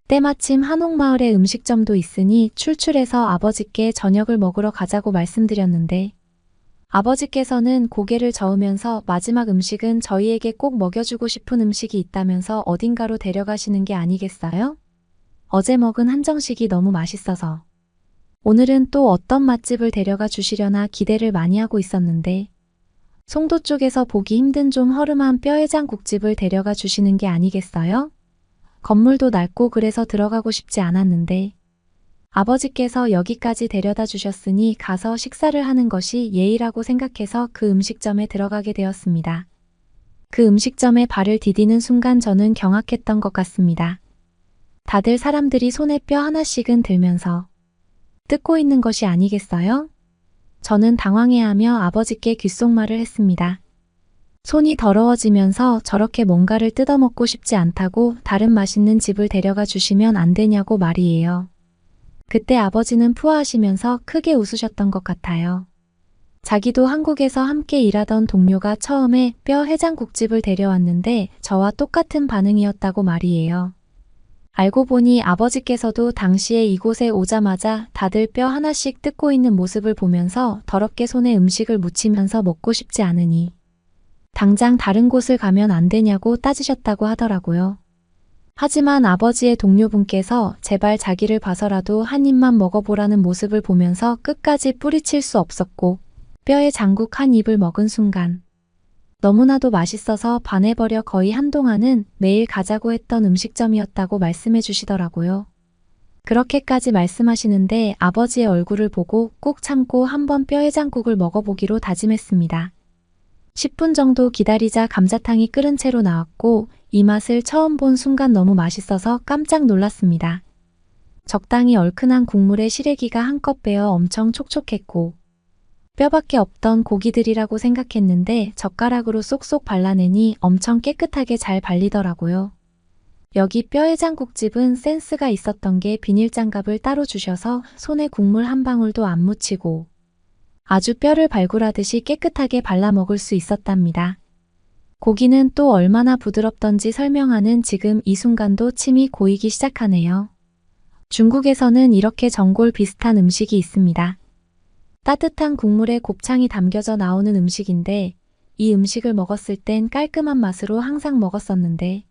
때마침 한옥마을에 음식점도 있으니 출출해서 아버지께 저녁을 먹으러 가자고 말씀드렸는데 아버지께서는 고개를 저으면서 마지막 음식은 저희에게 꼭 먹여주고 싶은 음식이 있다면서 어딘가로 데려가시는 게 아니겠어요? 어제 먹은 한정식이 너무 맛있어서 오늘은 또 어떤 맛집을 데려가 주시려나 기대를 많이 하고 있었는데 송도 쪽에서 보기 힘든 좀 허름한 뼈해장국집을 데려가 주시는 게 아니겠어요? 건물도 낡고 그래서 들어가고 싶지 않았는데 아버지께서 여기까지 데려다 주셨으니 가서 식사를 하는 것이 예의라고 생각해서 그 음식점에 들어가게 되었습니다. 그 음식점에 발을 디디는 순간 저는 경악했던 것 같습니다. 다들 사람들이 손에 뼈 하나씩은 들면서 뜯고 있는 것이 아니겠어요? 저는 당황해하며 아버지께 귓속말을 했습니다. 손이 더러워지면서 저렇게 뭔가를 뜯어먹고 싶지 않다고 다른 맛있는 집을 데려가 주시면 안 되냐고 말이에요. 그때 아버지는 푸아하시면서 크게 웃으셨던 것 같아요. 자기도 한국에서 함께 일하던 동료가 처음에 뼈 해장국집을 데려왔는데 저와 똑같은 반응이었다고 말이에요. 알고 보니 아버지께서도 당시에 이곳에 오자마자 다들 뼈 하나씩 뜯고 있는 모습을 보면서 더럽게 손에 음식을 묻히면서 먹고 싶지 않으니 당장 다른 곳을 가면 안 되냐고 따지셨다고 하더라고요. 하지만 아버지의 동료분께서 제발 자기를 봐서라도 한 입만 먹어보라는 모습을 보면서 끝까지 뿌리칠 수 없었고 뼈에 장국 한 입을 먹은 순간 너무나도 맛있어서 반해버려 거의 한동안은 매일 가자고 했던 음식점이었다고 말씀해 주시더라고요. 그렇게까지 말씀하시는데 아버지의 얼굴을 보고 꼭 참고 한번 뼈해장국을 먹어보기로 다짐했습니다. 10분 정도 기다리자 감자탕이 끓은 채로 나왔고 이 맛을 처음 본 순간 너무 맛있어서 깜짝 놀랐습니다. 적당히 얼큰한 국물에 시래기가 한껏 배어 엄청 촉촉했고 뼈밖에 없던 고기들이라고 생각했는데 젓가락으로 쏙쏙 발라내니 엄청 깨끗하게 잘 발리더라고요. 여기 뼈해장국집은 센스가 있었던 게 비닐장갑을 따로 주셔서 손에 국물 한 방울도 안 묻히고 아주 뼈를 발굴하듯이 깨끗하게 발라 먹을 수 있었답니다. 고기는 또 얼마나 부드럽던지 설명하는 지금 이 순간도 침이 고이기 시작하네요. 중국에서는 이렇게 전골 비슷한 음식이 있습니다. 따뜻한 국물에 곱창이 담겨져 나오는 음식인데 이 음식을 먹었을 땐 깔끔한 맛으로 항상 먹었었는데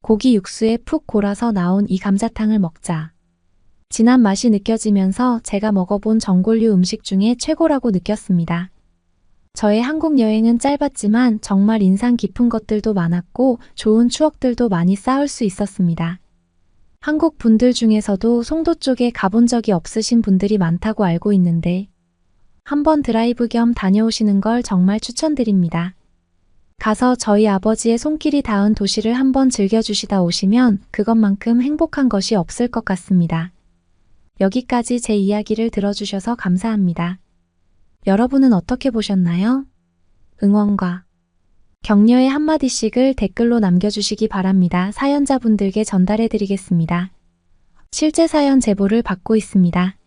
고기 육수에 푹 골아서 나온 이 감자탕을 먹자 진한 맛이 느껴지면서 제가 먹어본 전골류 음식 중에 최고라고 느꼈습니다. 저의 한국 여행은 짧았지만 정말 인상 깊은 것들도 많았고 좋은 추억들도 많이 쌓을 수 있었습니다. 한국 분들 중에서도 송도 쪽에 가본 적이 없으신 분들이 많다고 알고 있는데 한번 드라이브 겸 다녀오시는 걸 정말 추천드립니다. 가서 저희 아버지의 손길이 닿은 도시를 한번 즐겨주시다 오시면 그것만큼 행복한 것이 없을 것 같습니다. 여기까지 제 이야기를 들어주셔서 감사합니다. 여러분은 어떻게 보셨나요? 응원과 격려의 한마디씩을 댓글로 남겨주시기 바랍니다. 사연자분들께 전달해드리겠습니다. 실제 사연 제보를 받고 있습니다.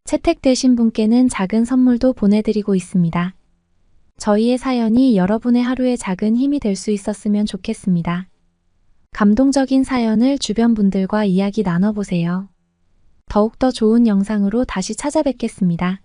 채택되신 분께는 작은 선물도 보내드리고 있습니다. 저희의 사연이 여러분의 하루에 작은 힘이 될 수 있었으면 좋겠습니다. 감동적인 사연을 주변 분들과 이야기 나눠보세요. 더욱더 좋은 영상으로 다시 찾아뵙겠습니다.